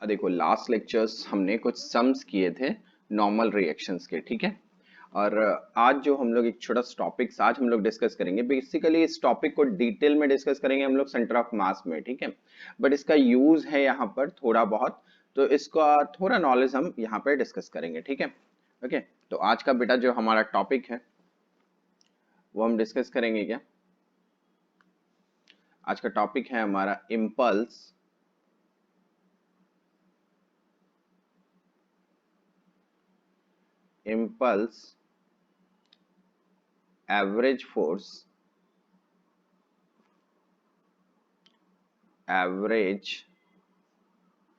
देखो last lectures हमने कुछ सम्स किए थे नॉर्मल रिएक्शंस के, ठीक है। और आज जो हम लोग एक छोटा सा टॉपिक्स आज हम लोग डिस्कस करेंगे, बेसिकली इस टॉपिक को डिटेल में डिस्कस करेंगे हम लोग सेंटर ऑफ मास में, ठीक है। बट इसका यूज है यहाँ पर थोड़ा बहुत, तो इसका थोड़ा नॉलेज हम यहाँ पर डिस्कस करेंगे, ठीक है। ओके, तो आज का बेटा जो हमारा टॉपिक है वो हम डिस्कस करेंगे क्या। आज का टॉपिक है हमारा impulse, impulse average force, average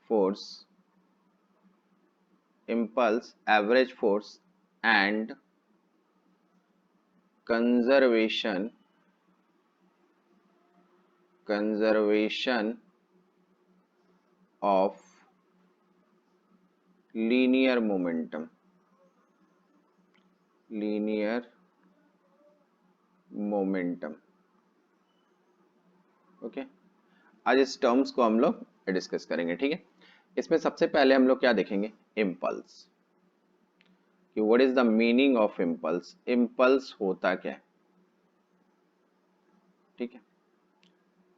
force, impulse average force and conservation of linear momentum, okay. आज इस टर्म्स को हम लोग डिस्कस करेंगे, ठीक है। इसमें सबसे पहले हम लोग क्या देखेंगे, इम्पल्स, कि what is the meaning of impulse, impulse होता क्या है, ठीक है।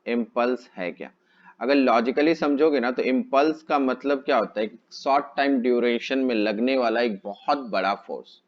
इम्पल्स है क्या, अगर लॉजिकली समझोगे ना तो इम्पल्स का मतलब क्या होता है, शॉर्ट टाइम ड्यूरेशन में लगने वाला एक बहुत बड़ा फोर्स,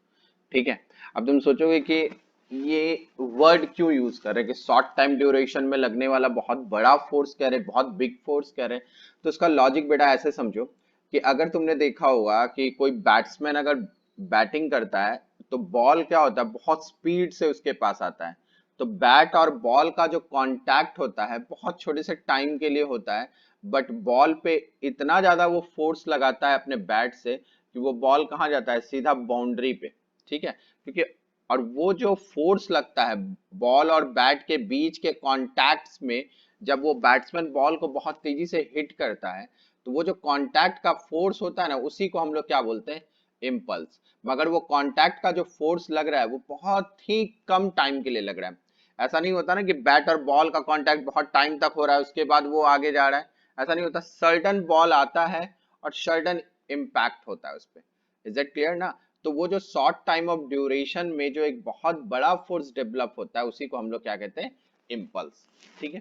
ठीक है। अब तुम सोचोगे कि ये वर्ड क्यों यूज कर रहे हैं कि शॉर्ट टाइम ड्यूरेशन में लगने वाला बहुत बड़ा फोर्स कह रहे, बहुत बिग फोर्स कह रहे। तो इसका लॉजिक बेटा ऐसे समझो कि अगर तुमने देखा होगा कि कोई बैट्समैन अगर बैटिंग करता है तो बॉल क्या होता है, बहुत स्पीड से उसके पास आता है। तो बैट और बॉल का जो कांटेक्ट होता है बहुत छोटे से टाइम के लिए होता है, बट बॉल पे इतना ज्यादा वो फोर्स लगाता है अपने बैट से कि वो बॉल कहाँ जाता है, सीधा बाउंड्री पे, ठीक है। क्योंकि और वो जो फोर्स लगता है बॉल और बैट के बीच के कॉन्टैक्ट्स में, जब वो बैट्समैन बॉल को बहुत तेजी से हिट करता है तो वो जो कॉन्टैक्ट का फोर्स होता है ना, उसी को हम लोग क्या बोलते हैं, इम्पल्स। मगर वो कॉन्टैक्ट का जो फोर्स लग रहा है वो बहुत ही कम टाइम के लिए लग रहा है। ऐसा नहीं होता ना कि बैट और बॉल का कांटेक्ट बहुत टाइम तक हो रहा है उसके बाद वो आगे जा रहा है, ऐसा नहीं होता। सर्टन बॉल आता है और सर्टन इम्पैक्ट होता है उस पर। इज इट क्लियर ना। तो वो जो शॉर्ट टाइम ऑफ ड्यूरेशन में जो एक बहुत बड़ा फोर्स डेवलप होता है उसी को हम लोग क्या कहते हैं, इम्पल्स, ठीक है।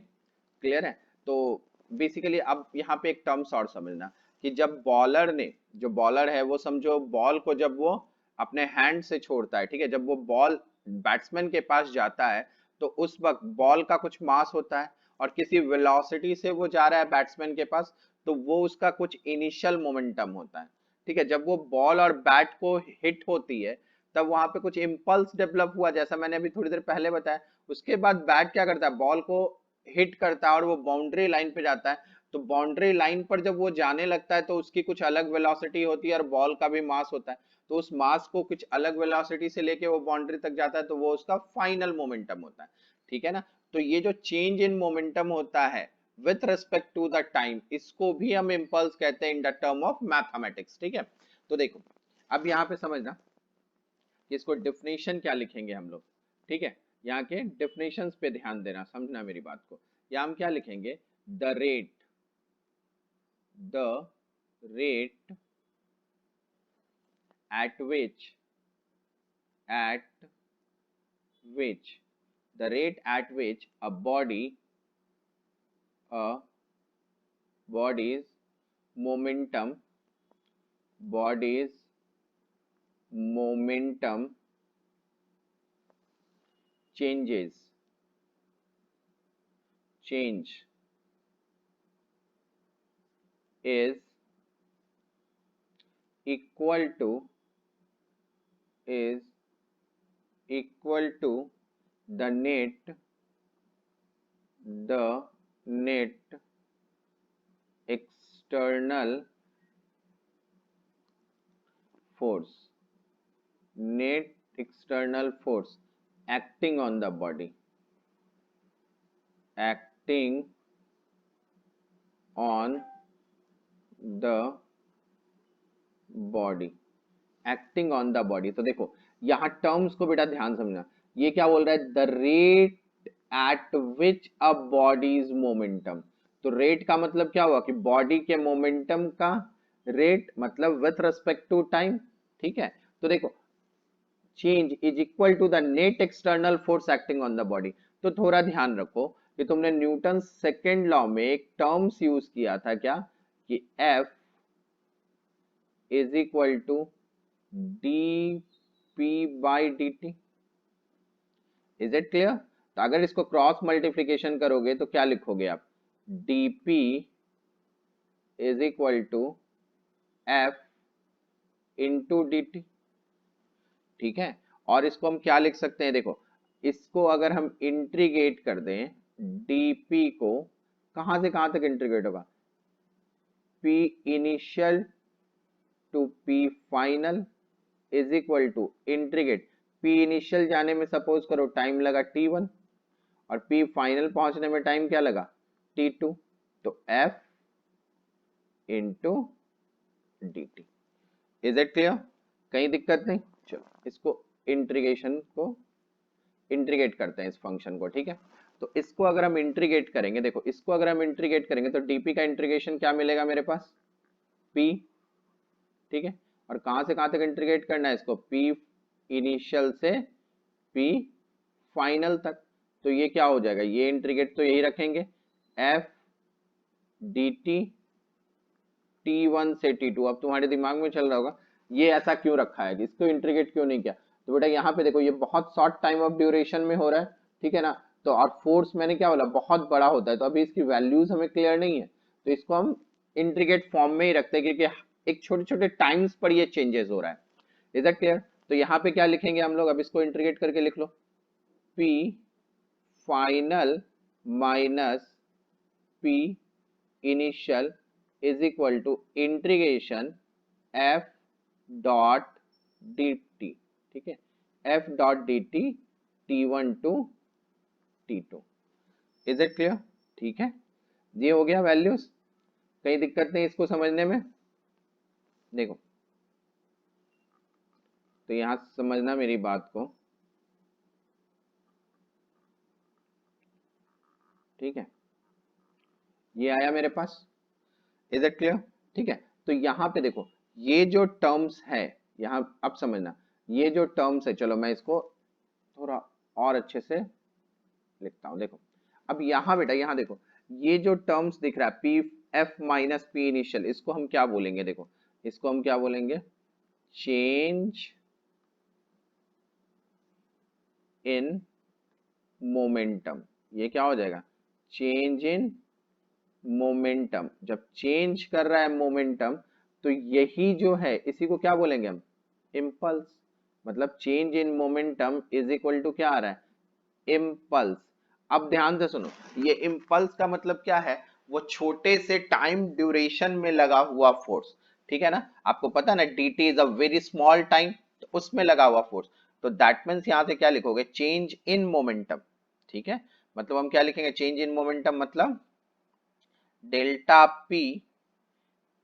क्लियर है। तो बेसिकली अब यहाँ पे एक टर्म्स और समझना कि जब बॉलर ने, जो बॉलर है वो समझो बॉल को जब वो अपने हैंड से छोड़ता है, ठीक है, जब वो बॉल बैट्समैन के पास जाता है तो उस वक्त बॉल का कुछ मास होता है और किसी वेलोसिटी से वो जा रहा है बैट्समैन के पास, तो वो उसका कुछ इनिशियल मोमेंटम होता है, ठीक है। जब वो बॉल और बैट को हिट होती है तब वहां पे कुछ इम्पल्स डेवलप हुआ, जैसा मैंने अभी थोड़ी देर पहले बताया। उसके बाद बैट क्या करता है, बॉल को हिट करता है और वो बाउंड्री लाइन पे जाता है। तो बाउंड्री लाइन पर जब वो जाने लगता है तो उसकी कुछ अलग वेलोसिटी होती है और बॉल का भी मास होता है। तो उस मास को कुछ अलग वेलोसिटी से लेके वो बाउंड्री तक जाता है तो वो उसका फाइनल मोमेंटम होता है, ठीक है ना। तो ये जो चेंज इन मोमेंटम होता है with respect to the time, इसको भी हम इम्पल्स कहते हैं in the term of mathematics, ठीक है। तो देखो अब यहाँ पे समझना कि इसको डेफिनेशन क्या लिखेंगे हम लोग, ठीक है। यहाँ के डेफिनेशंस पे ध्यान देना, समझना मेरी बात को। यहाँ हम क्या लिखेंगे, the rate, the rate at which, at which, the rate at which a body's momentum, body's momentum changes, change is equal to, is equal to the net, the net external force, net external force acting on the body, acting on the body, acting on the body. तो देखो यहाँ terms को बेटा ध्यान समझना, ये क्या बोल रहा है, the rate at which a bodies momentum. तो रेट का मतलब क्या हुआ कि बॉडी के मोमेंटम का रेट मतलब विथ रिस्पेक्ट टू टाइम। ठीक है, तो देखो change is equal to the net external force acting on the body. तो थोड़ा ध्यान रखो कि तुमने न्यूटन सेकेंड लॉ में एक टर्म्स यूज किया था क्या, कि F is equal to D P by D T. Is it clear? तो अगर इसको क्रॉस मल्टीप्लीकेशन करोगे तो क्या लिखोगे आप, dp is equal to f into D T. ठीक है, और इसको हम क्या लिख सकते हैं, देखो इसको अगर हम इंटीग्रेट कर दें dp को, कहां से कहां तक इंटीग्रेट होगा, p initial to p final is equal to integrate, p initial जाने में सपोज करो टाइम लगा t1 और p फाइनल पहुंचने में टाइम क्या लगा t2, तो f into D T. Is it clear? कहीं दिक्कत नहीं? चलो इसको इंटीग्रेशन को इंटीग्रेट करते हैं इस फंक्शन को। ठीक है, तो इसको अगर हम इंटीग्रेट करेंगे, देखो इसको अगर हम इंटीग्रेट करेंगे तो डीपी का इंटीग्रेशन क्या मिलेगा मेरे पास, p। ठीक है, और कहां से कहां तक इंटीग्रेट करना है इसको, p इनिशियल से p फाइनल तक। तो ये क्या हो जाएगा, ये इंटीग्रेट तो यही रखेंगे, f डी टी T1 से T2। अब तुम्हारे दिमाग में चल रहा होगा ये ऐसा क्यों रखा है, इसको इंटीग्रेट क्यों नहीं किया। तो बेटा यहाँ पे देखो ये बहुत शॉर्ट टाइम ऑफ ड्यूरेशन में हो रहा है, ठीक है ना, तो और फोर्स मैंने क्या बोला बहुत बड़ा होता है, तो अभी इसकी वैल्यूज हमें क्लियर नहीं है, तो इसको हम इंटीग्रेट फॉर्म में ही रखते हैं क्योंकि एक छोटे छोटे टाइम्स पर ये चेंजेस हो रहा है। Is that clear? तो यहाँ पे क्या लिखेंगे हम लोग, अब इसको इंटीग्रेट करके लिख लो, P final minus P initial is equal to integration f dot D T. ठीक है, f dot D T T1 to T2। Is it clear? ठीक है, ये हो गया वैल्यूज, कहीं दिक्कत नहीं इसको समझने में। देखो तो यहां समझना मेरी बात को, ठीक है, ये आया मेरे पास। Is it clear? ठीक है, तो यहाँ पे देखो ये जो टर्म्स है, यहाँ अब समझना ये जो टर्म्स है, चलो मैं इसको थोड़ा और अच्छे से लिखता हूं। देखो अब यहाँ बेटा यहाँ देखो ये जो टर्म्स दिख रहा है P F minus P initial, इसको हम क्या बोलेंगे, देखो इसको हम क्या बोलेंगे, चेंज इन मोमेंटम। ये क्या हो जाएगा, चेंज इन मोमेंटम। जब चेंज कर रहा है मोमेंटम तो यही जो है इसी को क्या बोलेंगे हम, इम्पल्स। मतलब change in momentum is equal to क्या आ रहा है, इम्पल्स। अब ध्यान से सुनो, ये इम्पल्स का मतलब क्या है, वो छोटे से टाइम ड्यूरेशन में लगा हुआ फोर्स। ठीक है ना, आपको पता ना D T is a very small time, तो उसमें लगा हुआ फोर्स। तो दैट मीन्स यहां से क्या लिखोगे, चेंज इन मोमेंटम। ठीक है, मतलब हम क्या लिखेंगे, चेंज इन मोमेंटम मतलब delta P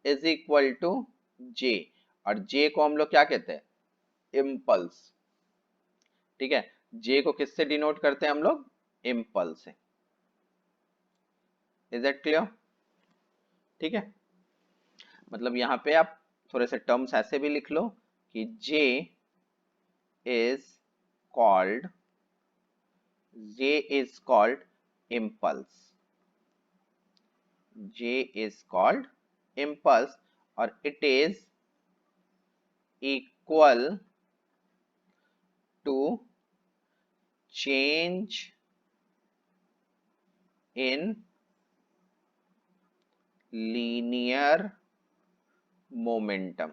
is equal to J, और जे को हम लोग क्या कहते हैं, इम्पल्स। ठीक है, जे को किससे डिनोट करते हैं हम लोग, इम्पल्स से। Is that clear? ठीक है, मतलब यहाँ पे आप थोड़े से टर्म्स ऐसे भी लिख लो कि J is called, J is called impulse, J is called impulse, और it is equal to change in linear momentum,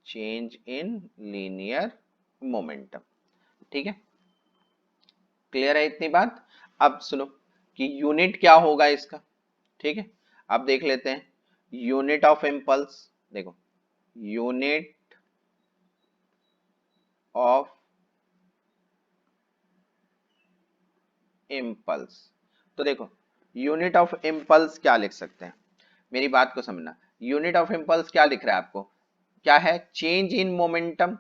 change in linear momentum. ठीक है, क्लियर है इतनी बात? अब सुनो कि यूनिट क्या होगा इसका। ठीक है, अब देख लेते हैं यूनिट ऑफ इम्पल्स। देखो यूनिट ऑफ इम्पल्स, तो देखो यूनिट ऑफ इम्पल्स क्या लिख सकते हैं, मेरी बात को समझना। यूनिट ऑफ इम्पल्स क्या लिख रहा है आपको, क्या है, change in momentum.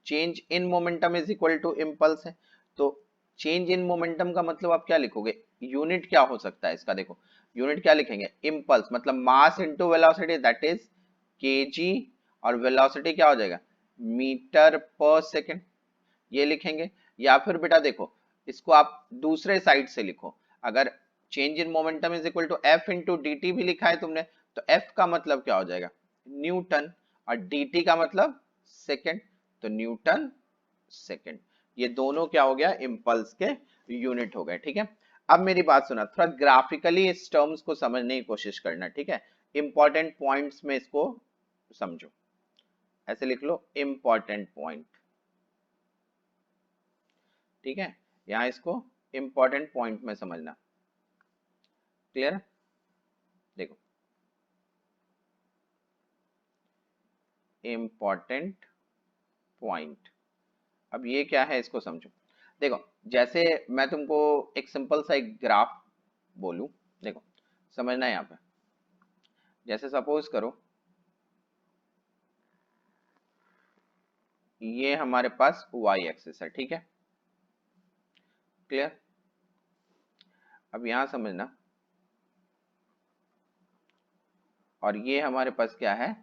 Change in momentum is equal to impulse है, तो चेंज इन मोमेंटम का मतलब आप क्या लिखोगे, यूनिट क्या हो सकता है इसका, देखो यूनिट क्या लिखेंगे, इम्पल्स मतलब mass into velocity that is KG, और वेलोसिटी क्या हो जाएगा, मीटर पर सेकेंड, ये लिखेंगे। या फिर बेटा देखो इसको आप दूसरे साइड से लिखो, अगर change in momentum is equal to F into D T भी लिखा है तुमने, तो एफ का मतलब क्या हो जाएगा, न्यूटन, और डी टी का मतलब सेकेंड, तो न्यूटन सेकेंड। ये दोनों क्या हो गया, इम्पल्स के यूनिट हो गए, ठीक है। अब मेरी बात सुना, थोड़ा ग्राफिकली इस टर्म्स को समझने की कोशिश करना, ठीक है। इंपॉर्टेंट पॉइंट्स में इसको समझो, ऐसे लिख लो इंपॉर्टेंट पॉइंट, ठीक है। यहां इसको इंपॉर्टेंट पॉइंट में समझना, क्लियर। देखो इंपॉर्टेंट पॉइंट, अब ये क्या है इसको समझो। देखो जैसे मैं तुमको एक सिंपल सा एक ग्राफ बोलूं, देखो समझना यहाँ पे, जैसे सपोज करो ये हमारे पास y एक्सिस है, ठीक है, क्लियर। अब यहां समझना, और ये हमारे पास क्या है,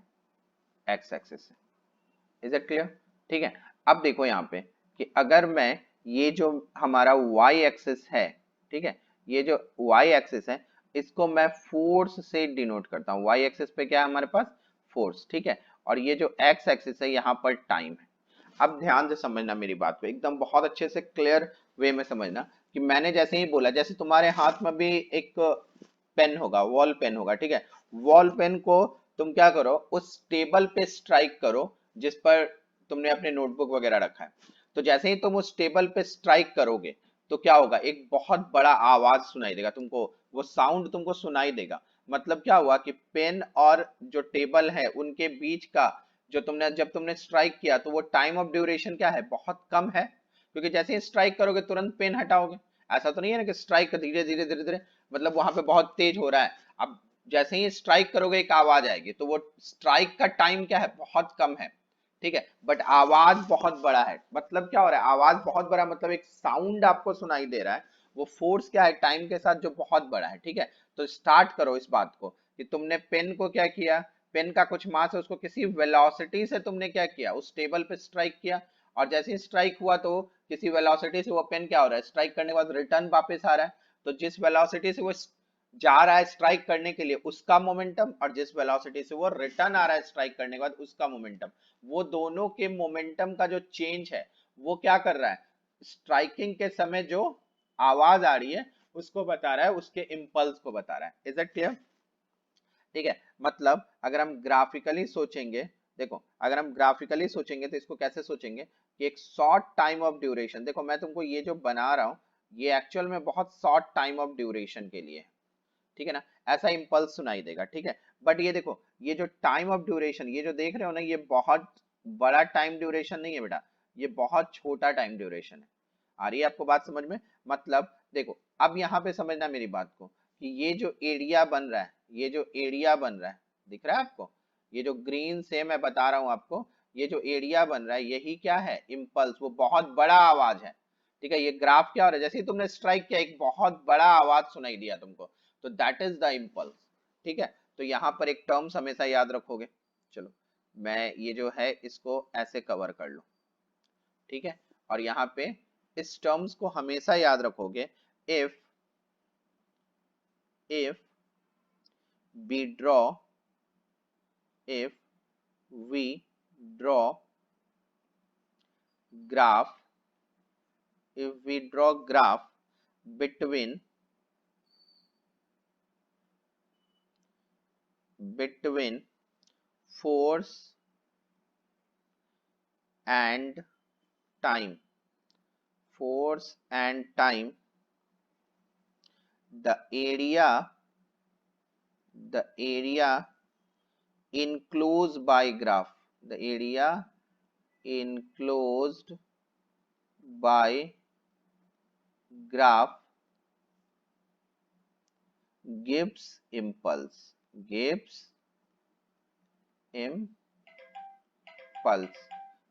x एक्सिस है, इज इट क्लियर, ठीक है। अब देखो यहाँ पे कि अगर मैं ये जो हमारा y एक्सिस है, ठीक है, ये जो y एक्सिस है इसको मैं फोर्स से डिनोट करता हूँ, y एक्सिस पे क्या है हमारे पास, फोर्स, ठीक है, और ये जो x एक्सिस है यहाँ पर टाइम है। अब ध्यान से समझना मेरी बात को, एकदम बहुत अच्छे से क्लियर वे में समझना, कि मैंने जैसे ही बोला, जैसे तुम्हारे हाथ में भी एक पेन होगा, वॉल पेन होगा, ठीक है, वॉल पेन को तुम क्या करो, उस टेबल पे स्ट्राइक करो जिस पर तुमने अपने नोटबुक वगैरह रखा है। तो जैसे ही तुम उस टेबल पे स्ट्राइक करोगे तो क्या होगा, एक बहुत बड़ा आवाज सुनाई देगा तुमको, वो साउंड तुमको सुनाई देगा। मतलब क्या हुआ कि पेन और जो टेबल है उनके बीच का जो तुमने जब तुमने स्ट्राइक किया तो वो टाइम ऑफ ड्यूरेशन क्या है, बहुत कम है, क्योंकि जैसे ही स्ट्राइक करोगे तुरंत पेन हटाओगे। ऐसा तो नहीं है ना कि स्ट्राइक धीरे धीरे धीरे धीरे, मतलब वहां पे बहुत तेज हो रहा है। अब जैसे ही स्ट्राइक करोगे एक आवाज आएगी, तो वो स्ट्राइक का टाइम क्या है, बहुत कम है, ठीक है, बट आवाज बहुत बड़ा है। मतलब क्या हो रहा है, आवाज बहुत बड़ा मतलब एक साउंड आपको सुनाई दे रहा है, वो फोर्स क्या है टाइम के साथ जो बहुत बड़ा है, ठीक है। तो स्टार्ट करो इस बात को कि तुमने पेन को क्या किया, पेन का कुछ मास है उसको किसी वेलोसिटी से तुमने क्या किया, उस टेबल पे स्ट्राइक किया, और जैसे ही स्ट्राइक हुआ तो किसी वेलोसिटी से वो पेन क्या हो रहा है, स्ट्राइक करने के बाद रिटर्न वापस आ रहा है। तो जिस वेलोसिटी से वो जा रहा है स्ट्राइक करने के लिए उसका मोमेंटम, और जिस वेलोसिटी से वो रिटर्न आ रहा है स्ट्राइक करने के बाद उसका मोमेंटम, वो दोनों के मोमेंटम का जो चेंज है वो क्या कर रहा है, स्ट्राइकिंग के समय जो आवाज आ रही है उसको बता रहा है, उसके इम्पल्स को बता रहा है। इज इट क्लियर, ठीक है। मतलब अगर हम ग्राफिकली सोचेंगे, देखो अगर हम ग्राफिकली सोचेंगे तो इसको कैसे सोचेंगे कि एक शॉर्ट टाइम ऑफ ड्यूरेशन, देखो मैं तुमको ये जो बना रहा हूं ये एक्चुअल में बहुत शॉर्ट टाइम ऑफ ड्यूरेशन के लिए है, ठीक है ना, ऐसा इंपल्स सुनाई देगा, ठीक है। बट ये देखो ये जो टाइम ऑफ ड्यूरेशन ये जो देख रहे हो ना, ये बहुत बड़ा टाइम ड्यूरेशन नहीं है बेटा, ये बहुत छोटा टाइम ड्यूरेशन है। आ रही है आपको बात समझ में, मतलब देखो अब यहाँ पे समझना मेरी बात को, कि ये जो एरिया बन रहा है, ये जो एरिया बन रहा है दिख रहा है आपको, ये जो ग्रीन से मैं बता रहा हूँ आपको, ये जो एरिया बन रहा है यही क्या है, इम्पल्स, वो बहुत बड़ा आवाज है, ठीक है। ये ग्राफ क्या हो रहा है, जैसे ही तुमने स्ट्राइक किया एक बहुत बड़ा आवाज सुनाई दिया तुमको, तो दैट इज द इम्पल्स, ठीक है। तो यहाँ पर एक टर्म्स हमेशा याद रखोगे, चलो मैं ये जो है इसको ऐसे कवर कर लूं, ठीक है, और यहाँ पे इस टर्म्स को हमेशा याद रखोगे, if if we draw if we draw graph if we draw graph between force and time, force and time, the area enclosed by graph, the area enclosed by graph gives impulse, gives impulse,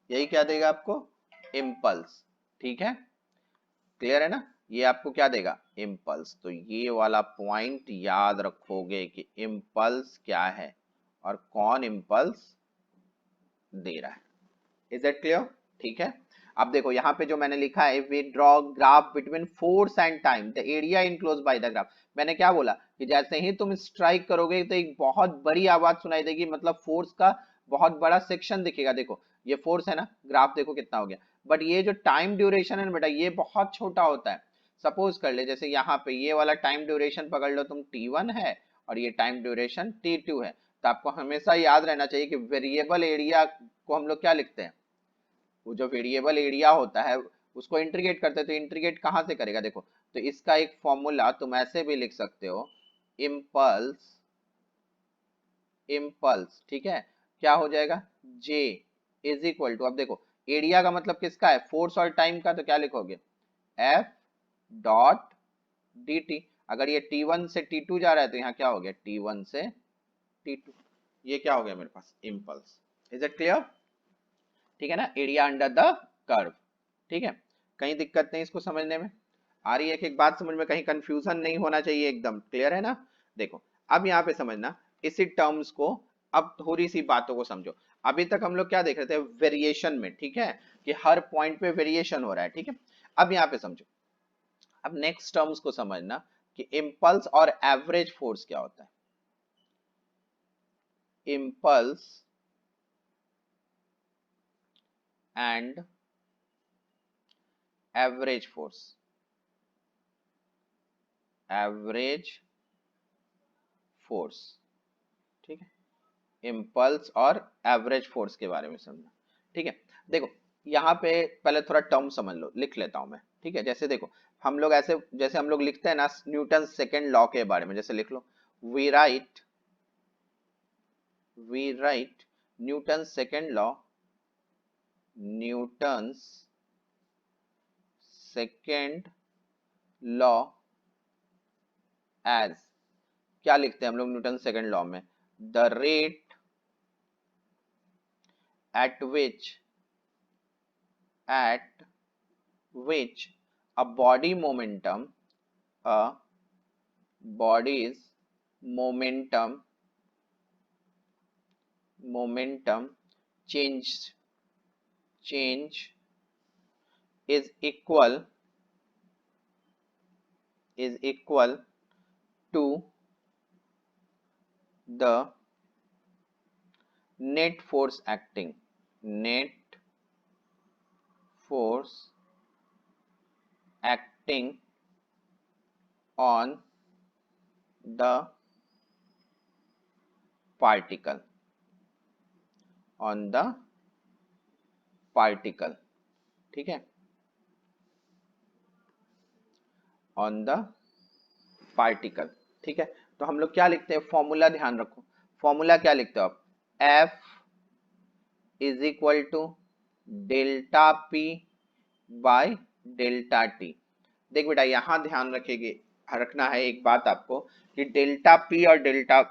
यही क्या देगा आपको, impulse, ठीक है। Clear है ना? ये आपको क्या देगा? इम्पल्स। तो ये वाला पॉइंट याद रखोगे कि इम्पल्स क्या है और कौन इम्पल्स दे रहा है। Is it clear? ठीक है। अब देखो यहाँ पे जो मैंने लिखा है, we draw graph between force and time, the area enclose by the graph. मैंने क्या बोला कि जैसे ही तुम स्ट्राइक करोगे तो एक बहुत बड़ी आवाज सुनाई देगी, मतलब फोर्स का बहुत बड़ा सेक्शन दिखेगा। देखो ये फोर्स है ना, ग्राफ देखो कितना हो गया। बट ये जो टाइम ड्यूरेशन है ना बेटा, ये बहुत छोटा होता है। सपोज कर ले जैसे यहाँ पे ये वाला टाइम ड्यूरेशन पकड़ लो तुम, T1 है और ये टाइम ड्यूरेशन T2 है। तो आपको हमेशा याद रहना चाहिए कि वेरिएबल एरिया को हम लोग क्या लिखते हैं, वो जो वेरिएबल एरिया होता है उसको इंटीग्रेट करते हैं। तो इंटीग्रेट कहाँ से करेगा? देखो तो इसका एक फॉर्मूला तुम ऐसे भी लिख सकते हो, इम्पल्स, इम्पल्स ठीक है, क्या हो जाएगा? J इज इक्वल टू, अब देखो एरिया का मतलब किसका है? फोर्स और टाइम का। तो क्या लिखोगे? F dot dt। अगर ये T1 से T2 जा रहा है तो यहाँ क्या हो गया? T1 से T2। ये क्या हो गया मेरे पास? इम्पल्स। Is it clear? ठीक है ना, एरिया अंडर द कर्व। ठीक है, कहीं दिक्कत नहीं इसको समझने में? आ रही है कि एक बात समझ में, कहीं कंफ्यूजन नहीं होना चाहिए, एकदम क्लियर है ना? देखो अब यहाँ पे समझना इसी टर्म्स को, अब थोड़ी सी बातों को समझो। अभी तक हम लोग क्या देख रहे थे? वेरिएशन में, ठीक है, कि हर पॉइंट पे वेरिएशन हो रहा है, ठीक है। अब यहाँ पे समझो, अब नेक्स्ट टर्म्स को समझना कि इम्पल्स और एवरेज फोर्स क्या होता है। Impulse and average force, average force, ठीक है, इम्पल्स और एवरेज फोर्स के बारे में समझना। ठीक है, देखो यहाँ पे पहले थोड़ा टर्म समझ लो, लिख लेता हूं मैं, ठीक है। जैसे देखो हम लोग ऐसे, जैसे हम लोग लिखते हैं ना न्यूटन सेकेंड लॉ के बारे में, जैसे लिख लो we write, we write Newton second law, Newton's second law as, क्या लिखते हैं हम लोग न्यूटन सेकेंड लॉ में? The rate at which, at which a body momentum, a body's momentum, momentum change, change is equal, is equal to the net force acting, net force acting on the particle, on the particle, ठीक है, on the particle. ठीक है, तो हम लोग क्या लिखते हैं? फॉर्मूला ध्यान रखो, फॉर्मूला क्या लिखते हो आप? F is equal to delta P by delta T. देख बेटा यहां ध्यान रखेंगे, रखना है एक बात आपको कि डेल्टा पी और डेल्टा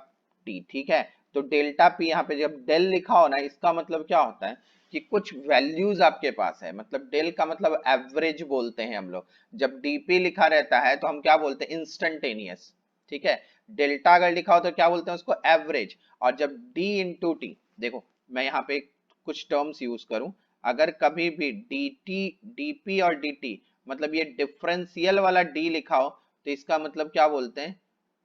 टी, ठीक है। तो डेल्टा पी यहाँ पे जब डेल लिखा हो ना, इसका मतलब क्या होता है कि कुछ वैल्यूज आपके पास है, मतलब डेल का मतलब एवरेज बोलते हैं हम लोग। जब डीपी लिखा रहता है तो हम क्या बोलते हैं? इंस्टेंटेनियस, ठीक है। डेल्टा अगर लिखा हो तो क्या बोलते हैं उसको? एवरेज। और जब डी इंटू टी, देखो मैं यहाँ पे कुछ टर्म्स यूज करूं, अगर कभी भी डी टी, डीपी और डी मतलब ये डिफरेंशियल वाला डी लिखा हो तो इसका मतलब क्या बोलते हैं?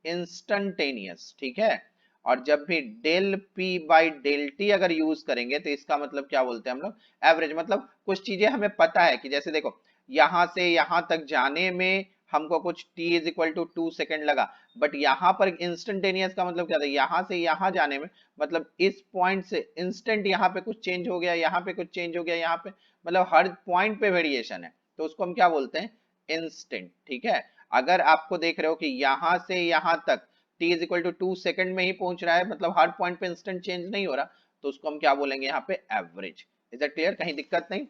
इंस्टंटेनियस, ठीक है। और जब भी del P by del T अगर यूज करेंगे तो इसका मतलब क्या बोलते हैं हम लोग? एवरेज। मतलब कुछ चीजें हमें पता है कि जैसे देखो यहां से यहां तक जाने में हमको कुछ t is equal to 2 second लगा, बट यहाँ पर इंस्टेंटेनियस का मतलब क्या था? यहां से यहां जाने में, मतलब इस पॉइंट से इंस्टेंट यहाँ पे कुछ चेंज हो गया, यहाँ पे कुछ चेंज हो गया, यहाँ पे मतलब हर पॉइंट पे वेरिएशन है, तो उसको हम क्या बोलते हैं? इंस्टेंट, ठीक है। अगर आपको देख रहे हो कि यहां से यहां तक t is equal to 2 second में ही पहुंच रहा है, मतलब हर पॉइंट पे इंस्टेंट चेंज नहीं हो रहा, तो उसको हम क्या बोलेंगे यहाँ पे? एवरेज। Is it clear? कहीं दिक्कत नहीं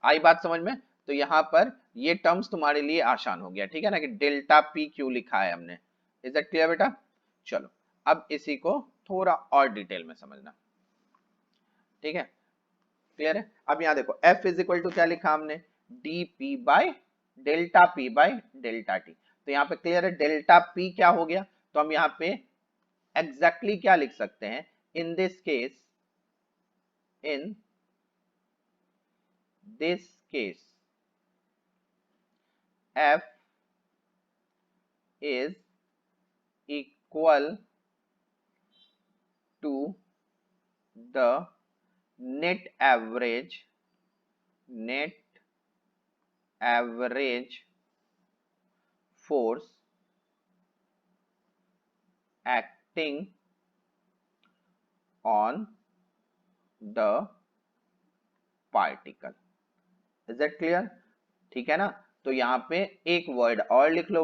आई बात समझ में? तो यहाँ पर ये टर्म्स तुम्हारे लिए आसान हो गया, ठीक है ना, कि डेल्टा पी क्यों लिखा है हमने। इज दैट क्लियर बेटा? चलो अब इसी को थोड़ा और डिटेल में समझना, ठीक है। क्लियर है? अब यहाँ देखो F इज इक्वल टू क्या लिखा हमने? D P by delta P by delta T. तो यहाँ पे क्लियर है डेल्टा पी क्या हो गया, तो हम यहाँ पे एग्जैक्टली क्या लिख सकते हैं, in this case, in this case F is equal to the net average force acting on the particle। Is that clear? ठीक है ना। तो यहाँ पे एक वर्ड और लिख लो,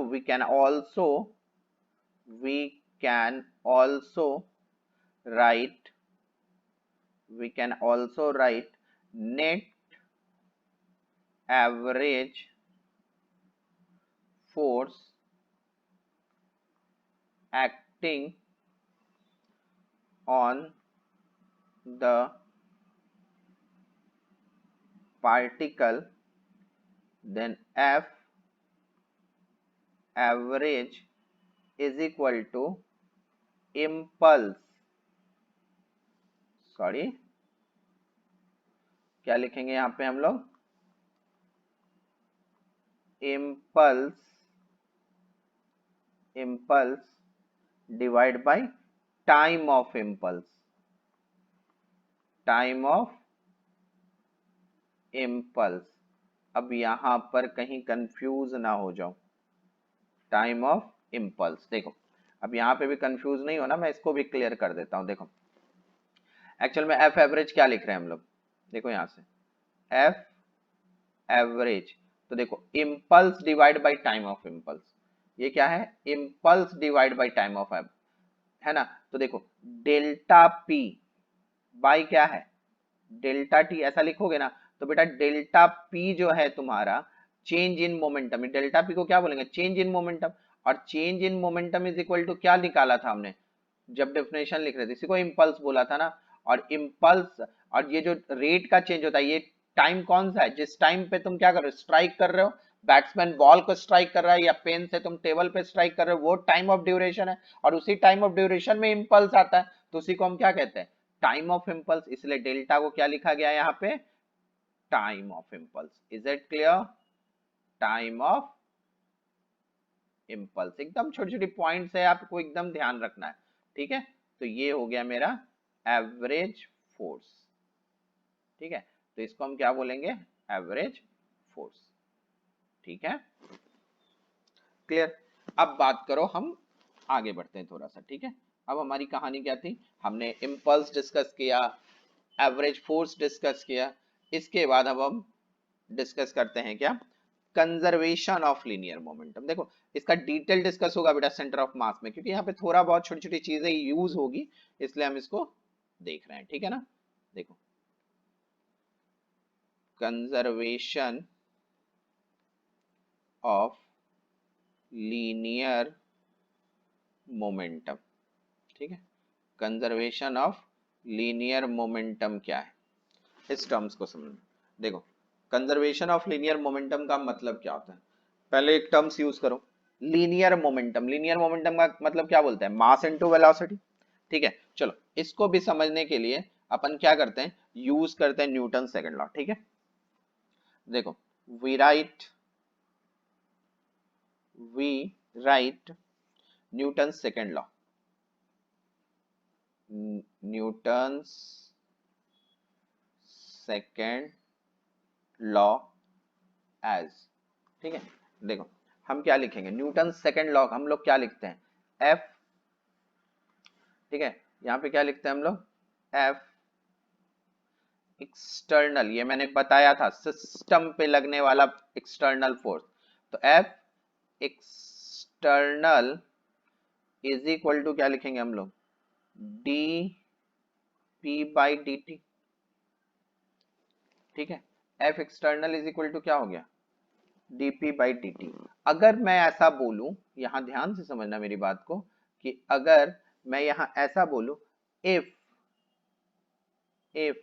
write we can also write net average force acting on the particle, then F average is equal to impulse, sorry क्या लिखेंगे यहाँ पे हम लोग, impulse divide by time of impulse, time of impulse. अब यहां पर कहीं कंफ्यूज ना हो जाओ, टाइम ऑफ इम्पल्स। देखो अब यहां पे भी कंफ्यूज नहीं होना, मैं इसको भी क्लियर कर देता हूं। देखो एक्चुअल में एफ एवरेज क्या लिख रहे हैं हम लोग, देखो यहां से एफ एवरेज, तो देखो impulse divide by time of impulse, ये क्या है, impulse divide by time of, है ना। तो देखो डेल्टा पी बाय क्या है, डेल्टा टी, ऐसा लिखोगे ना। तो बेटा डेल्टा पी जो है तुम्हारा change in momentum, delta P को क्या बोलेंगे, चेंज इन मोमेंटम। और change in momentum is equal to क्या निकाला था हमने जब डेफिनेशन लिख रहे थे, इसी को इम्पल्स बोला था ना। और इम्पल्स और ये जो रेट का चेंज होता है, ये टाइम कौन सा है, जिस टाइम पे तुम क्या कर रहे हो, स्ट्राइक कर रहे हो, बैट्समैन बॉल को स्ट्राइक कर रहा है या पेन से तुम टेबल पे स्ट्राइक कर रहे हो, वो टाइम ऑफ ड्यूरेशन है। और उसी टाइम ऑफ ड्यूरेशन में इम्पल्स आता है, तो उसी को हम क्या कहते हैं, टाइम ऑफ इम्पल्स। इसलिए डेल्टा को क्या लिखा गया यहाँ पे, time of impulse. Is it clear? Time of impulse, एकदम छोटी छोटी पॉइंट्स है, आपको एकदम ध्यान रखना है, ठीक है। तो ये हो गया मेरा एवरेज फोर्स, ठीक है। तो इसको हम क्या बोलेंगे, एवरेज फोर्स, ठीक है, क्लियर। अब बात करो, हम आगे बढ़ते हैं थोड़ा सा, ठीक है। अब हमारी कहानी क्या थी, हमने इम्पल्स डिस्कस किया, एवरेज फोर्स डिस्कस किया, इसके बाद अब हम डिस्कस करते हैं क्या, कंजर्वेशन ऑफ लीनियर मोमेंटम। देखो इसका डिटेल डिस्कस होगा बेटा सेंटर ऑफ मास में, क्योंकि यहाँ पे थोड़ा बहुत छोटी छोटी चीजें यूज होगी, इसलिए हम इसको देख रहे हैं, ठीक है ना। देखो कंजर्वेशन ऑफ लीनियर मोमेंटम, ठीक है। कंजर्वेशन ऑफ लीनियर मोमेंटम क्या है, इस टर्म्स को समझना। देखो कंजर्वेशन ऑफ लीनियर मोमेंटम का मतलब क्या होता है, पहले एक टर्म्स यूज करो, लीनियर मोमेंटम। लीनियर मोमेंटम का मतलब क्या बोलते हैं, मास इनटू वेलोसिटी, ठीक है। चलो इसको भी समझने के लिए अपन क्या करते हैं, यूज करते हैं न्यूटन सेकंड लॉ, ठीक है। देखो we write Newton second law, Newton second law as, ठीक है। देखो हम क्या लिखेंगे, न्यूटन सेकंड लॉ हम लोग क्या लिखते हैं, एफ, ठीक है। यहाँ पे क्या लिखते हैं हम लोग, एफ एक्सटर्नल, ये मैंने बताया था सिस्टम पे लगने वाला एक्सटर्नल फोर्स, तो F external is equal to क्या लिखेंगे हम लोग, D P by D T, ठीक है। F external is equal to क्या हो गया, dp बाई dt। अगर मैं ऐसा बोलूं, यहां ध्यान से समझना मेरी बात को, कि अगर मैं यहां ऐसा बोलूं, if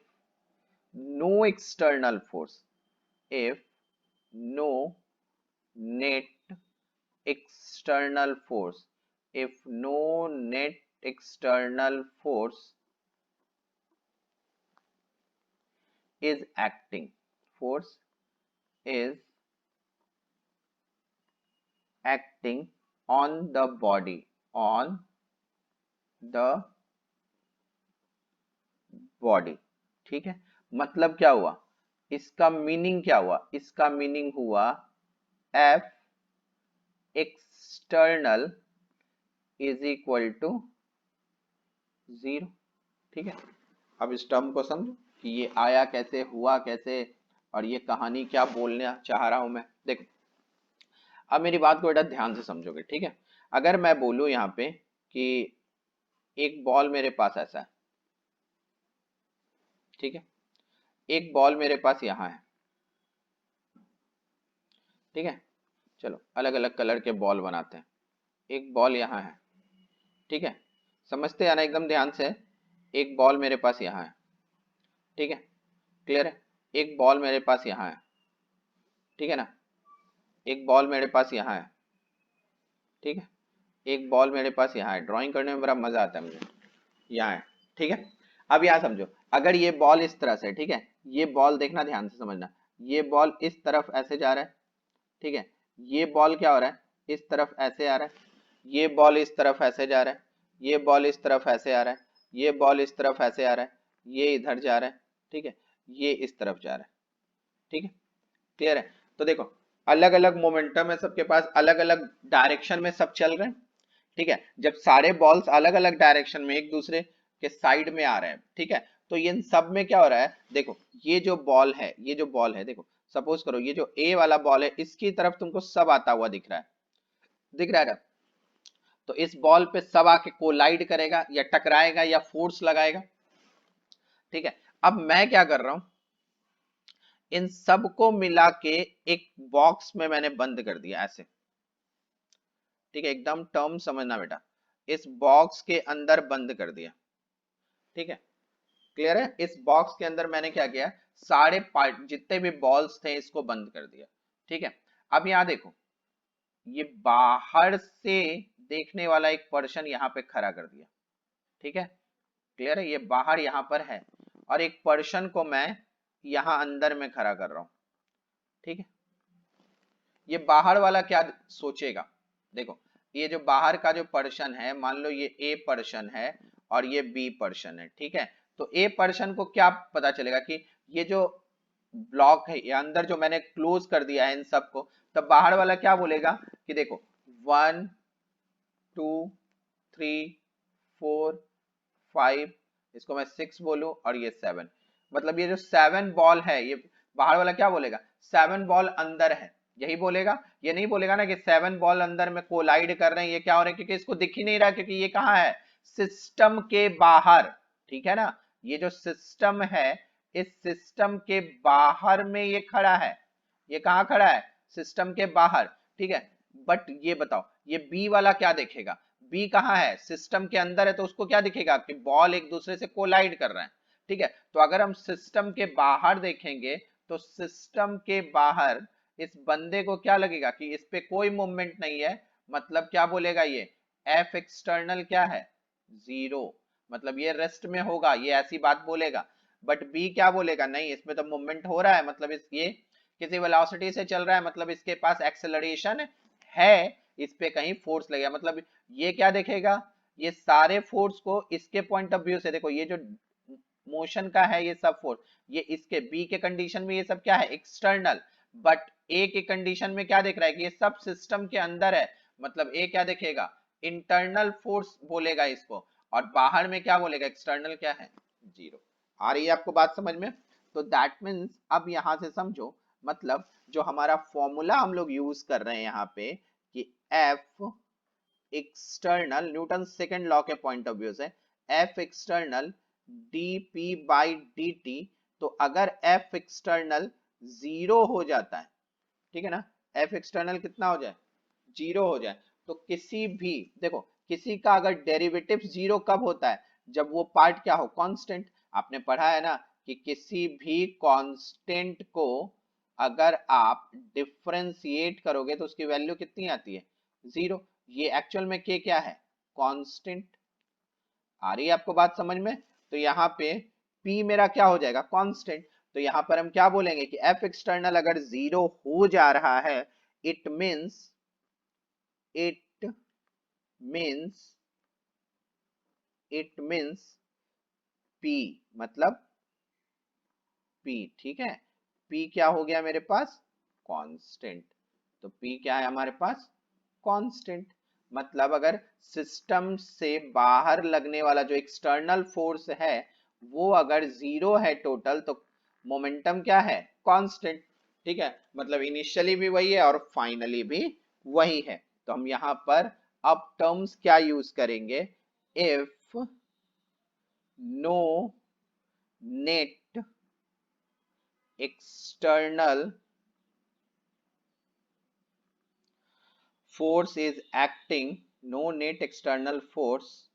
no external force, if no net external force, if no net external force is acting, force is acting on the body, on the body. ठीक है, मतलब क्या हुआ, इसका मीनिंग क्या हुआ, इसका मीनिंग हुआ F external is equal to 0। ठीक है, अब इस टर्म को समझो कि ये आया कैसे, हुआ कैसे, और ये कहानी क्या बोलना चाह रहा हूं मैं। देखो अब मेरी बात को बेटा ध्यान से समझोगे। ठीक है, अगर मैं बोलूं यहाँ पे कि एक बॉल मेरे पास ऐसा है, ठीक है, एक बॉल मेरे पास यहाँ है, ठीक है, चलो अलग अलग कलर के बॉल बनाते हैं। एक बॉल यहाँ है, ठीक है, समझते हैं ना एकदम ध्यान से। एक बॉल मेरे पास यहाँ है, ठीक है, क्लियर है। एक बॉल मेरे पास यहाँ है, ठीक है ना, एक बॉल मेरे पास यहाँ है, ठीक है, एक बॉल मेरे पास यहाँ है। ड्राइंग करने में बड़ा मजा आता है मुझे, यहाँ है, ठीक है। अब यहाँ समझो, अगर ये बॉल इस तरह से, ठीक है, ये बॉल देखना ध्यान से समझना, ये बॉल इस तरफ ऐसे जा रहा है, ठीक है, ये बॉल क्या हो रहा है, इस तरफ ऐसे आ रहा है, ये बॉल इस तरफ ऐसे जा रहा है, ये बॉल इस तरफ ऐसे आ रहा है, ये बॉल इस तरफ ऐसे आ रहा है, ये इधर जा रहा है, ठीक है, ये इस तरफ जा रहा है, ठीक है, क्लियर है। तो देखो अलग अलग मोमेंटम है सबके पास, अलग अलग डायरेक्शन में सब चल रहे हैं, ठीक है। जब सारे बॉल्स अलग अलग डायरेक्शन में एक दूसरे के साइड में आ रहे हैं, ठीक है, तो इन सब में क्या हो रहा है, देखो ये जो बॉल है, ये जो बॉल है, देखो सपोज करो ये जो ए वाला बॉल है, इसकी तरफ तुमको सब आता हुआ दिख रहा है, दिख रहा है ना? तो इस बॉल पे सब आके कोलाइड करेगा या टकराएगा या फोर्स लगाएगा, ठीक है। अब मैं क्या कर रहा हूं, इन सबको मिला के एक बॉक्स में मैंने बंद कर दिया ऐसे, ठीक है, एकदम टर्म समझना बेटा, इस बॉक्स के अंदर बंद कर दिया, ठीक है, क्लियर है। इस बॉक्स के अंदर मैंने क्या किया, सारे पार्ट जितने भी बॉल्स थे इसको बंद कर दिया, ठीक है। अब यहां देखो, ये बाहर से देखने वाला एक पर्सन यहाँ पे खड़ा कर दिया, ठीक है, क्लियर है, ये बाहर यहाँ पर है, और एक पर्सन को मैं यहाँ अंदर में खड़ा कर रहा हूं, ठीक है। ये बाहर वाला क्या सोचेगा, देखो ये जो बाहर का जो पर्सन है, मान लो ये ए पर्सन है और ये बी पर्सन है, ठीक है। तो ए पर्सन को क्या पता चलेगा कि ये जो ब्लॉक है, ये अंदर जो मैंने क्लोज कर दिया है इन सबको, तब बाहर वाला क्या बोलेगा कि देखो 1 2 3 4 5, इसको मैं 6 बोलूं और ये 7, मतलब ये जो 7 बॉल है, ये बाहर वाला क्या बोलेगा, 7 बॉल अंदर है, यही बोलेगा। ये नहीं बोलेगा ना कि 7 बॉल अंदर में कोलाइड कर रहे हैं, ये क्या हो रहा है, क्योंकि इसको दिख ही नहीं रहा, क्योंकि ये कहाँ है, सिस्टम के बाहर, ठीक है ना। ये जो सिस्टम है, इस सिस्टम के बाहर में ये खड़ा है, ये कहाँ खड़ा है, सिस्टम के बाहर, ठीक है। बट ये बताओ, ये बी वाला क्या देखेगा, बी कहाँ है, सिस्टम के अंदर है, तो उसको क्या दिखेगा कि बॉल एक दूसरे से कोलाइड कर रहे हैं, ठीक है। तो अगर हम सिस्टम के बाहर देखेंगे, तो सिस्टम के बाहर इस बंदे को क्या लगेगा कि इस पे कोई मूवमेंट नहीं है, मतलब क्या बोलेगा ये, एफ एक्सटर्नल क्या है, 0, मतलब ये रेस्ट में होगा, ये ऐसी बात बोलेगा। बट बी क्या बोलेगा, नहीं इसमें तो मूवमेंट हो रहा है, मतलब इस ये किसी वेलोसिटी से चल रहा है, मतलब इसके पास एक्सेलरेशन है, इस पे कहीं फोर्स लगेगा, मतलब ये क्या देखेगा, ये सारे फोर्स को इसके पॉइंट ऑफ व्यू से, देखो ये जो मोशन का है ये सब फोर्स, ये इसके बी के कंडीशन में ये सब क्या है, एक्सटर्नल। बट ए के कंडीशन में क्या देख रहा है कि ये सब सिस्टम के अंदर है, मतलब ए क्या देखेगा, इंटरनल फोर्स बोलेगा इसको, और बाहर में क्या बोलेगा, एक्सटर्नल क्या है, 0। आ रही है आपको बात समझ में। तो दैट मीन्स अब यहां से समझो, मतलब जो हमारा फॉर्मूला हम लोग यूज कर रहे हैं यहाँ पे कि F external, Newton second law के पॉइंट ऑफ व्यू से, F external dp by dt, तो अगर एफ एक्सटर्नल 0 हो जाता है, ठीक है ना, एफ एक्सटर्नल कितना हो जाए, 0 हो जाए, तो किसी भी, देखो किसी का अगर डेरिवेटिव 0 कब होता है, जब वो पार्ट क्या हो, कांस्टेंट। आपने पढ़ा है ना कि किसी भी कांस्टेंट को अगर आप डिफरेंशिएट करोगे तो उसकी वैल्यू कितनी आती है, 0। ये एक्चुअल में k क्या है, कांस्टेंट। आ रही है आपको बात समझ में? तो यहाँ पे p मेरा क्या हो जाएगा, कांस्टेंट। तो यहाँ पर हम क्या बोलेंगे कि f एक्सटर्नल अगर 0 हो जा रहा है, it means it means it means p मतलब p, ठीक है। p क्या हो गया मेरे पास, कांस्टेंट। तो p क्या है हमारे पास, कांस्टेंट। मतलब अगर सिस्टम से बाहर लगने वाला जो एक्सटर्नल फोर्स है वो अगर 0 है टोटल, तो मोमेंटम क्या है, कांस्टेंट। ठीक है, मतलब इनिशियली भी वही है और फाइनली भी वही है। तो हम यहां पर अब टर्म्स क्या यूज करेंगे, if no net external force is acting, no net external force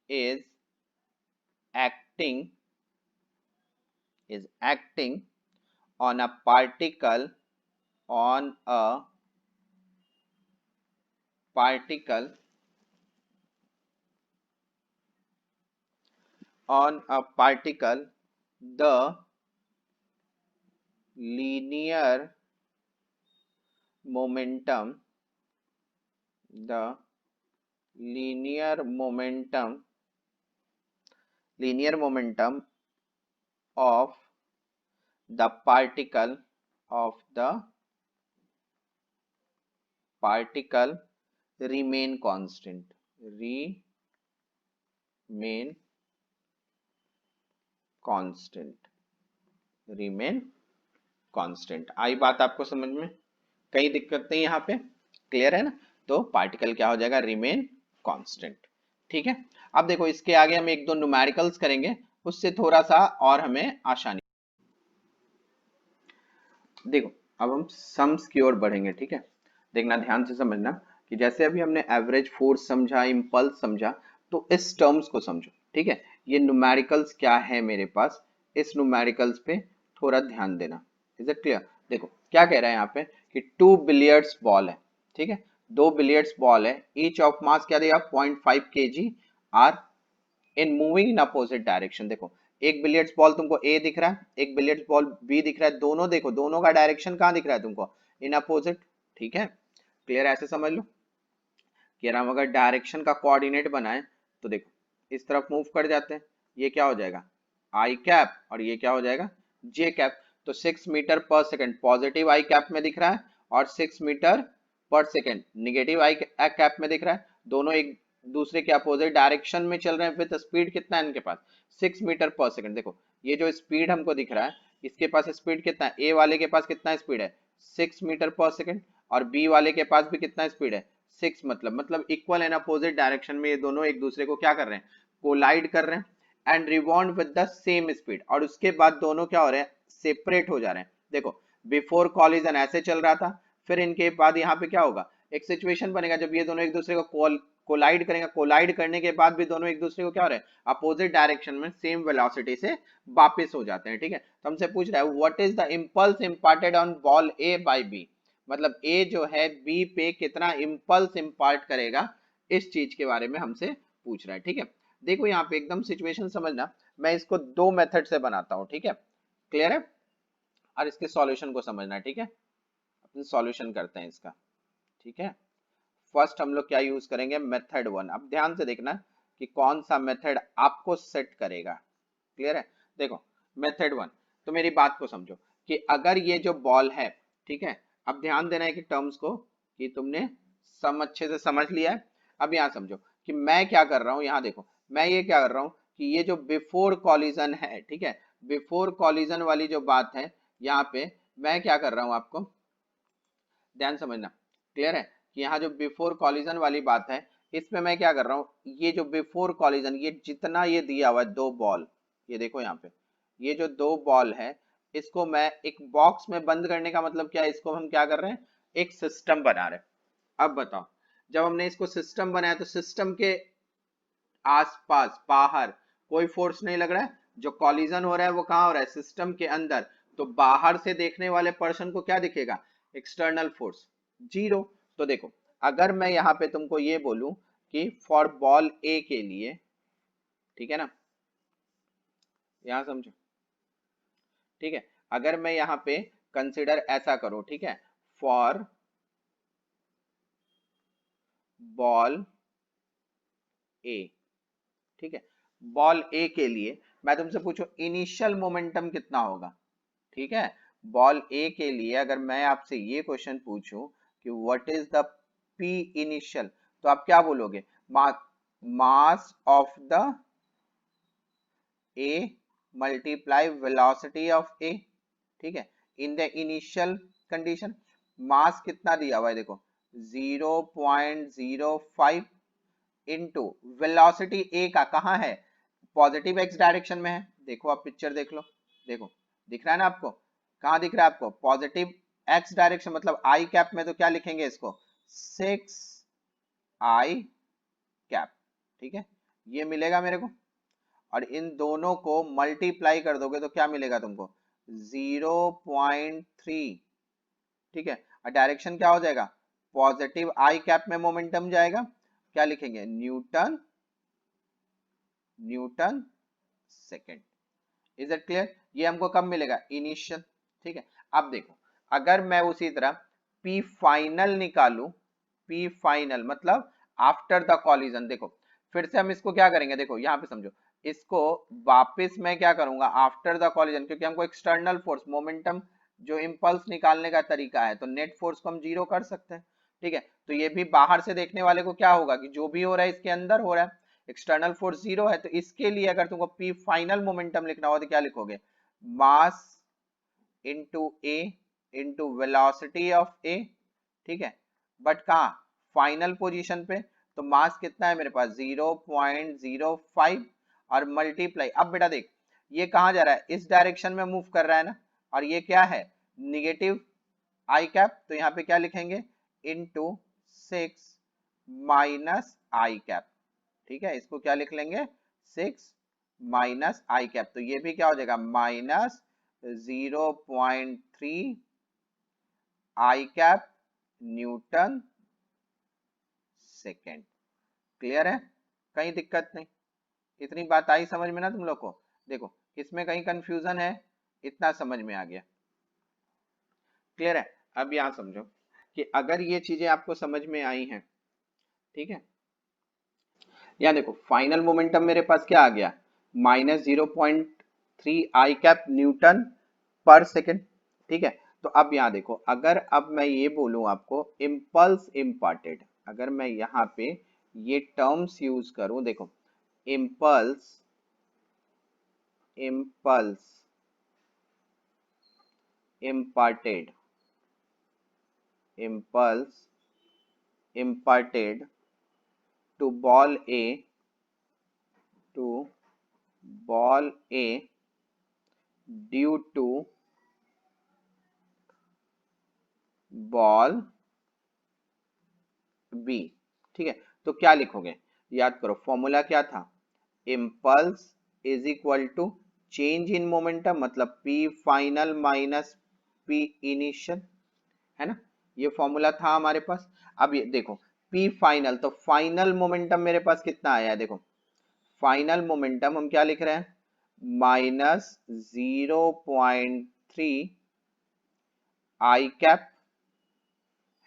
is acting on a particle, on a particle the linear momentum the linear momentum of the particle remain constant, remain constant. आई बात आपको समझ में, कई दिक्कत नहीं यहाँ पे, क्लियर है ना? तो पार्टिकल क्या हो जाएगा, रिमेन कांस्टेंट। ठीक है, अब देखो इसके आगे हम एक दो न्यूमेरिकल्स करेंगे, उससे थोड़ा सा और हमें आसानी। देखो अब हम सम्स की ओर बढ़ेंगे, ठीक है। देखना ध्यान से समझना कि जैसे अभी हमने एवरेज फोर्स समझा, इंपल्स समझा, तो इस टर्म्स को समझो, ठीक है। ये न्यूमेरिकल्स क्या है मेरे पास, इस न्यूमेरिकल्स पे थोड़ा ध्यान देना। Is it clear? देखो क्या कह रहा है यहाँ पे कि 2 बिलियर्ड्स बॉल है, ठीक है। 2 बिलियर्ड्स बॉल है, ईच ऑफ मास क्या दिया, 0.5 kg are in moving in opposite direction. देखो एक बिलियर्ड्स बॉल तुमको ए दिख रहा है, एक बिलियर्ड्स बॉल बी दिख रहा है, दोनों देखो दोनों का डायरेक्शन कहाँ दिख रहा है तुमको, इन अपोजिट। ठीक है, क्लियर, ऐसे समझ लो कि हम अगर डायरेक्शन का कोऑर्डिनेट बनाए तो देखो इस तरफ मूव कर जाते हैं, ये क्या हो जाएगा, आई कैप, और ये क्या हो जाएगा, जे कैप। तो 6 मीटर पर सेकंड पॉजिटिव आई कैप में दिख रहा है और 6 मीटर पर सेकंड निगेटिव आई कैप में दिख रहा है। दोनों एक दूसरे के अपोजिट डायरेक्शन में चल रहे हैं, विद स्पीड कितना है इनके पास, 6 मीटर पर सेकंड। देखो ये जो स्पीड हमको दिख रहा है, इसके पास स्पीड कितना है, ए वाले के पास कितना स्पीड है, 6 मीटर पर सेकंड, और बी वाले के पास भी कितना स्पीड है, 6। मतलब इक्वल एंड अपोजिट डायरेक्शन में ये दोनों एक दूसरे को क्या कर रहे हैं, कोलाइड कर रहे हैं and revolve with the same speed. और उसके बाद दोनों क्या हो रहे हैं, सेपरेट हो जा रहे हैं। देखो बिफोर कॉलिजन ऐसे चल रहा था, फिर इनके बाद यहाँ पे क्या होगा, एक सिचुएशन बनेगा जब ये दोनों एक दूसरे को कोलाइड करेंगे, कोलाइड करने के बाद भी दोनों एक दूसरे को क्या हो रहे हैं, अपोजिट डायरेक्शन में सेम वेलोसिटी से वापस हो जाते हैं। ठीक है, तो हमसे पूछ रहा है what is the impulse imparted on ball A by B. मतलब ए जो है बी पे कितना इंपल्स इंपार्ट करेगा, इस चीज के बारे में हमसे पूछ रहा है। ठीक है, देखो यहाँ पे एकदम सिचुएशन समझना, मैं इसको दो मेथड से बनाता हूँ, ठीक है, क्लियर है, और इसके सॉल्यूशन को समझना है। ठीक है, अपन सॉल्यूशन करते हैं इसका। ठीक है, फर्स्ट हम लोग क्या यूज करेंगे, मेथड 1। अब ध्यान से देखना कि कौन सा मेथड आपको सेट करेगा, क्लियर है। देखो मेथड 1, तो मेरी बात को समझो कि अगर ये जो बॉल है, ठीक है, अब ध्यान देना है कि टर्म्स को, कि तुमने सम अच्छे से समझ लिया है। अब यहाँ समझो कि मैं क्या कर रहा हूँ, यहाँ देखो मैं ये क्या कर रहा हूँ कि ये जो बिफोर कॉलिजन है, ठीक है, बिफोर कॉलिजन वाली जो बात है, यहाँ पे मैं क्या कर रहा हूँ, आपको ध्यान समझना, क्लियर है, कि यहाँ जो बिफोर कॉलिजन वाली बात है, इसमें मैं क्या कर रहा हूँ, ये जो बिफोर कॉलिजन, ये जितना ये दिया हुआ है दो बॉल, ये देखो यहाँ पे ये जो दो बॉल है, इसको मैं एक बॉक्स में बंद करने का मतलब क्या है, इसको हम क्या कर रहे हैं, एक सिस्टम बना रहे हैं। अब बताओ, जब हमने इसको सिस्टम बनाया तो सिस्टम के आसपास बाहर कोई फोर्स नहीं लग रहा है, जो कॉलिजन हो रहा है वो कहाँ हो रहा है, सिस्टम के अंदर। तो बाहर से देखने वाले पर्सन को क्या दिखेगा, एक्सटर्नल फोर्स जीरो। तो देखो अगर मैं यहाँ पे तुमको ये बोलूं कि फॉर बॉल ए के लिए, ठीक है ना, यहां समझो, ठीक है, अगर मैं यहाँ पे कंसिडर ऐसा करूं, ठीक है, फॉर बॉल ए, ठीक है, बॉल ए के लिए मैं तुमसे पूछूं इनिशियल मोमेंटम कितना होगा, ठीक है, बॉल ए के लिए अगर मैं आपसे ये क्वेश्चन पूछूं कि what is the P initial, तो आप क्या बोलोगे, mass of the A multiply velocity of A, ठीक है, in the initial condition. Mass कितना दिया हुआ है देखो 0.05 इंटू वेलोसिटी ए का कहाँ है, पॉजिटिव एक्स डायरेक्शन में है, देखो आप पिक्चर देख लो, देखो दिख रहा है ना आपको, कहाँ दिख रहा है आपको, पॉजिटिव एक्स डायरेक्शन, मतलब आई कैप में तो क्या लिखेंगे इसको 6 आई कैप, ठीक है, ये मिलेगा मेरे को, और इन दोनों को मल्टीप्लाई कर दोगे तो क्या मिलेगा तुमको 0.3, ठीक है, और डायरेक्शन क्या हो जाएगा, पॉजिटिव आई कैप में मोमेंटम जाएगा, क्या लिखेंगे Newton, Newton second. Is it clear, ये हमको कब मिलेगा इनिशियल, ठीक है। अब देखो अगर मैं उसी तरह पी फाइनल निकालू, पी फाइनल मतलब आफ्टर द कॉलिजन, देखो फिर से हम इसको क्या करेंगे, देखो यहाँ पे समझो, इसको वापस मैं क्या करूंगा आफ्टर द कॉलिजन, क्योंकि हमको एक्सटर्नल फोर्स मोमेंटम जो इंपल्स निकालने का तरीका है, तो नेट फोर्स को हम जीरो कर सकते हैं, ठीक है, तो ये भी बाहर से देखने वाले को क्या होगा कि जो भी हो रहा है इसके अंदर हो रहा है, एक्सटर्नल फोर्स जीरो है, तो इसके लिए अगर तुमको पी फाइनल मोमेंटम लिखना हो तो क्या लिखोगे, mass into A into velocity of A, ठीक है, बट कहाँ फाइनल पोजीशन पे, तो मास कितना है मेरे पास 0.05 और मल्टीप्लाई, अब बेटा देख ये कहाँ जा रहा है, इस डायरेक्शन में मूव कर रहा है ना, और ये क्या है निगेटिव आई कैप, तो यहाँ पे क्या लिखेंगे इंटू 6 - आई कैप, ठीक है, इसको क्या लिख लेंगे 6 - आई कैप, तो ये भी क्या हो जाएगा -0.3 आई कैप न्यूटन सेकेंड। क्लियर है, कहीं दिक्कत नहीं, इतनी बात आई समझ में ना तुम लोग को, देखो इसमें कहीं कंफ्यूजन है, इतना समझ में आ गया, क्लियर है। अब यहां समझो कि अगर ये चीजें आपको समझ में आई हैं, ठीक है, यहाँ देखो फाइनल मोमेंटम मेरे पास क्या आ गया -0.3 आई कैप न्यूटन पर सेकेंड, ठीक है, तो अब यहाँ देखो अगर अब मैं ये बोलूं आपको इम्पल्स इम्पार्टेड, अगर मैं यहाँ पे ये टर्म्स यूज करूं, देखो impulse, impulse imparted, impulse imparted to ball A, to ball A due to ball B, ठीक है, तो क्या लिखोगे, याद करो फॉर्मूला क्या था, impulse is equal to change in momentum, मतलब P final minus P initial, है ना, ये फॉर्मूला था हमारे पास। अब ये देखो पी फाइनल, तो फाइनल मोमेंटम मेरे पास कितना आया है, देखो फाइनल मोमेंटम हम क्या लिख रहे हैं -0.3 आई कैप,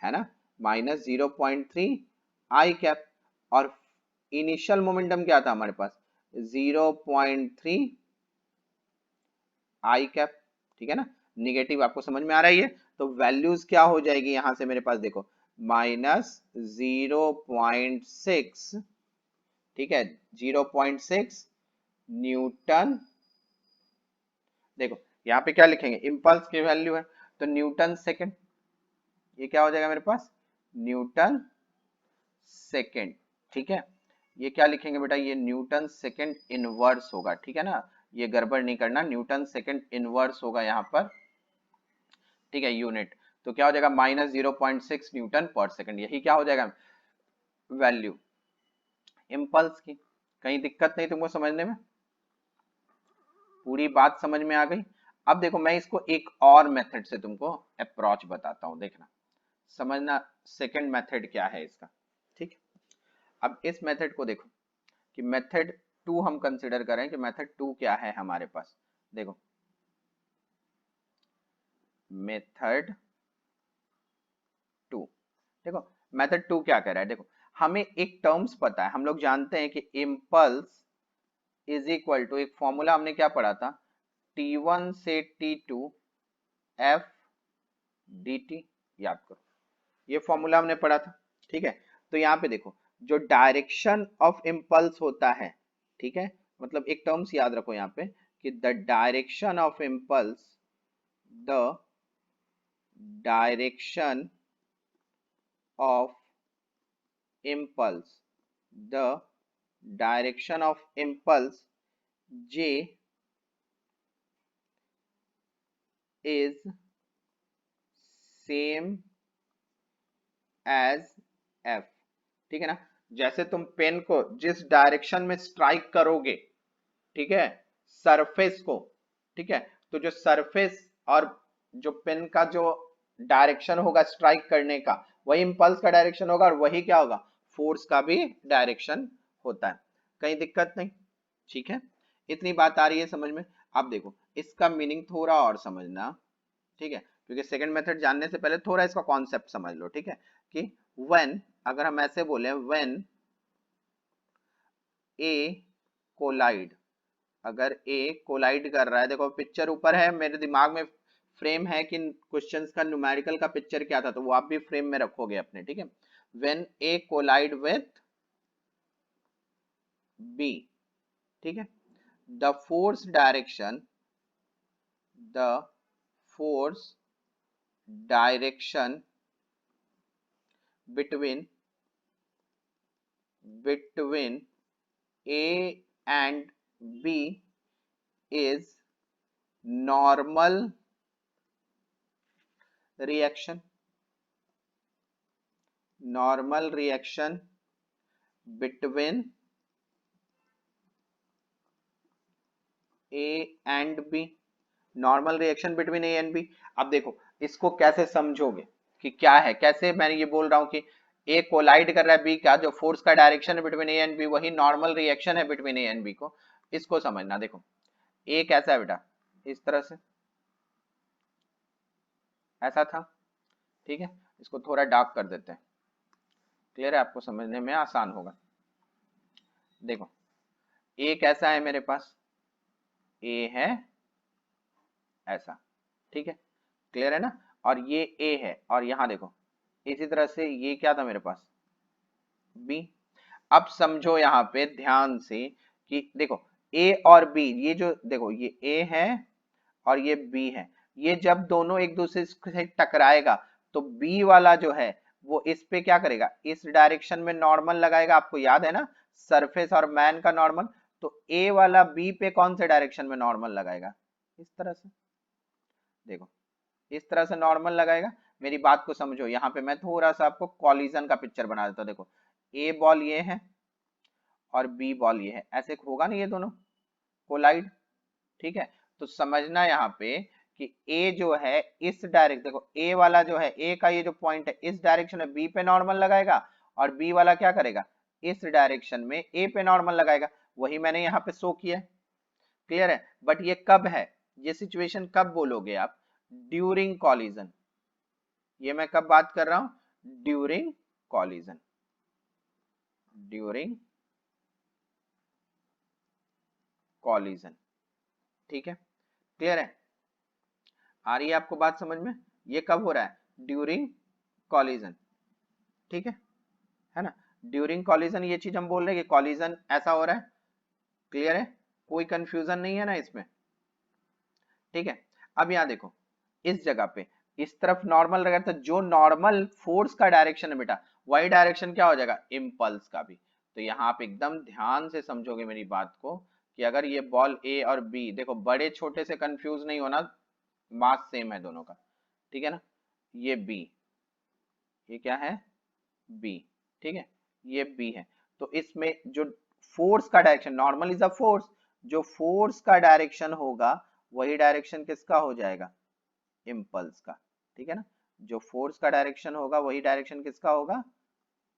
है ना, -0.3 आई कैप, और इनिशियल मोमेंटम क्या था हमारे पास 0.3 आई कैप, ठीक है ना, निगेटिव आपको समझ में आ रहा है ये, तो वैल्यूज क्या हो जाएगी यहां से मेरे पास देखो -0.6, ठीक है, 0.6 न्यूटन, देखो यहाँ पे क्या लिखेंगे इम्पल्स की वैल्यू है, तो न्यूटन सेकेंड, ये क्या हो जाएगा मेरे पास न्यूटन सेकेंड, ठीक है, ये क्या लिखेंगे बेटा, ये न्यूटन सेकेंड इनवर्स होगा, ठीक है ना, ये गड़बड़ नहीं करना, न्यूटन सेकेंड इनवर्स होगा यहाँ पर, ठीक है, यूनिट, तो क्या हो जाएगा -0.6 न्यूटन पर सेकेंड, यही क्या हो जाएगा वैल्यू इम्पल्स की। कहीं दिक्कत नहीं तुमको समझने में, पूरी बात समझ में आ गई। अब देखो मैं इसको एक और मेथड से तुमको अप्रोच बताता हूं, देखना समझना सेकंड मेथड क्या है इसका। ठीक है, अब इस मेथड को देखो कि मेथड टू हम कंसिडर करें कि मेथड टू क्या है हमारे पास। देखो मेथड टू, देखो मेथड टू क्या कह रहा है, देखो हमें एक टर्म्स पता है, हम लोग जानते हैं कि इम्पल्स इज इक्वल टू, एक फॉर्मूला हमने क्या पढ़ा था, T1 से T2 F dt, याद करो ये फॉर्मूला हमने पढ़ा था। ठीक है, तो यहाँ पे देखो जो डायरेक्शन ऑफ इम्पल्स होता है, ठीक है, मतलब एक टर्म्स याद रखो यहाँ पे कि the direction of impulse, the direction of impulse, the direction of impulse J is same as F। ठीक है ना, जैसे तुम पेन को जिस डायरेक्शन में स्ट्राइक करोगे, ठीक है, सरफेस को, ठीक है, तो जो सरफेस और जो पेन का जो डायरेक्शन होगा स्ट्राइक करने का, वही इंपल्स का डायरेक्शन होगा और वही क्या होगा, फोर्स का भी डायरेक्शन होता है। कहीं दिक्कत नहीं, ठीक है, इतनी बात आ रही है समझ में। अब देखो इसका मीनिंग थोड़ा और समझना, ठीक है, क्योंकि सेकंड मेथड जानने से पहले थोड़ा इसका कॉन्सेप्ट समझ लो। ठीक है, कि व्हेन, अगर हम ऐसे बोले व्हेन ए कोलाइड, अगर ए कोलाइड कर रहा है, देखो पिक्चर ऊपर है, मेरे दिमाग में फ्रेम है कि क्वेश्चंस का न्यूमेरिकल का पिक्चर क्या था, तो वो आप भी फ्रेम में रखोगे अपने। ठीक है, when A collide with B, ठीक है, the force direction, the force direction between between A and B is normal reaction, normal reaction between A and B, normal reaction between A and B. अब देखो इसको कैसे समझोगे कि क्या है, कैसे मैं ये बोल रहा हूं कि ए कोलाइड कर रहा है बी का, जो फोर्स का डायरेक्शन है बिटवीन ए एंड बी वही नॉर्मल रिएक्शन है बिटवीन ए एंड बी को, इसको समझना। देखो ए कैसा है बेटा, इस तरह से ऐसा था, ठीक है, इसको थोड़ा डार्क कर देते हैं, क्लियर है, आपको समझने में आसान होगा। देखो ए कैसा है मेरे पास, ए है ऐसा, ठीक है, क्लियर है ना, और ये ए है, और यहां देखो इसी तरह से ये क्या था मेरे पास, बी। अब समझो यहाँ पे ध्यान से कि देखो ए और बी, ये जो देखो ये ए है और ये बी है, ये जब दोनों एक दूसरे से टकराएगा तो बी वाला जो है वो इस पे क्या करेगा, इस डायरेक्शन में नॉर्मल लगाएगा, आपको याद है ना सरफेस और मैन का नॉर्मल, तो ए वाला बी पे कौन से डायरेक्शन में नॉर्मल लगाएगा, इस तरह से, देखो इस तरह से नॉर्मल लगाएगा। मेरी बात को समझो, यहाँ पे मैं थोड़ा सा आपको कॉलिजन का पिक्चर बना देता हूँ। देखो ए बॉल ये है और बी बॉल ये है, ऐसे होगा ना ये दोनों कोलाइड, ठीक है, तो समझना यहाँ पे कि ए जो है इस डायरेक्ट, देखो ए वाला जो है ए का ये जो पॉइंट है इस डायरेक्शन में बी पे नॉर्मल लगाएगा, और बी वाला क्या करेगा, इस डायरेक्शन में ए पे नॉर्मल लगाएगा, वही मैंने यहाँ पे शो किया है, क्लियर है। बट ये कब है, ये सिचुएशन कब बोलोगे आप, ड्यूरिंग कॉलिजन, ये मैं कब बात कर रहा हूं, ड्यूरिंग कॉलिजन, ड्यूरिंग कॉलिजन, ठीक है, क्लियर है, आ रही है आपको बात समझ में, ये कब हो रहा है, ड्यूरिंग कॉलिजन, ठीक है ना, ड्यूरिंग कॉलिजन ये चीज हम बोल रहे हैं कि कॉलिजन ऐसा हो रहा है, क्लियर है, कोई कंफ्यूजन नहीं है ना इसमें, ठीक है। अब यहाँ देखो इस जगह पे इस तरफ नॉर्मल रहेगा, तो जो नॉर्मल फोर्स का डायरेक्शन है बेटा वही डायरेक्शन क्या हो जाएगा, इम्पल्स का भी। तो यहाँ आप एकदम ध्यान से समझोगे मेरी बात को कि अगर ये बॉल ए और बी, देखो बड़े छोटे से कंफ्यूज नहीं होना, मास सेम है दोनों का, ठीक है ना, ये बी, ये क्या है, बी, ठीक है, ये बी है, तो इसमें जो फोर्स का direction, normal is a force, जो फोर्स का डायरेक्शन होगा वही डायरेक्शन किसका हो जाएगा, इम्पल्स का, ठीक है ना। जो फोर्स का डायरेक्शन होगा वही डायरेक्शन किसका होगा,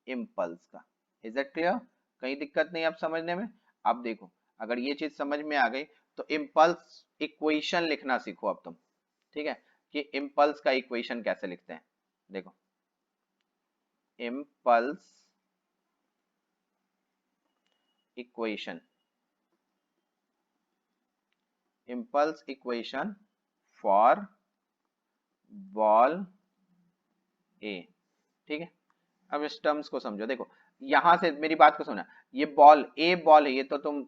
इम्पल्स का। इज इट क्लियर, कहीं दिक्कत नहीं आप समझने में। अब देखो अगर ये चीज समझ में आ गई तो इम्पल्स इक्वेशन लिखना सीखो अब तुम, ठीक है, कि इम्पल्स का इक्वेशन कैसे लिखते हैं। देखो impulse equation, impulse equation for ball A, ठीक है। अब इस टर्म्स को समझो, देखो यहां से मेरी बात को सुना, ये बॉल ए बॉल है, ये तो तुम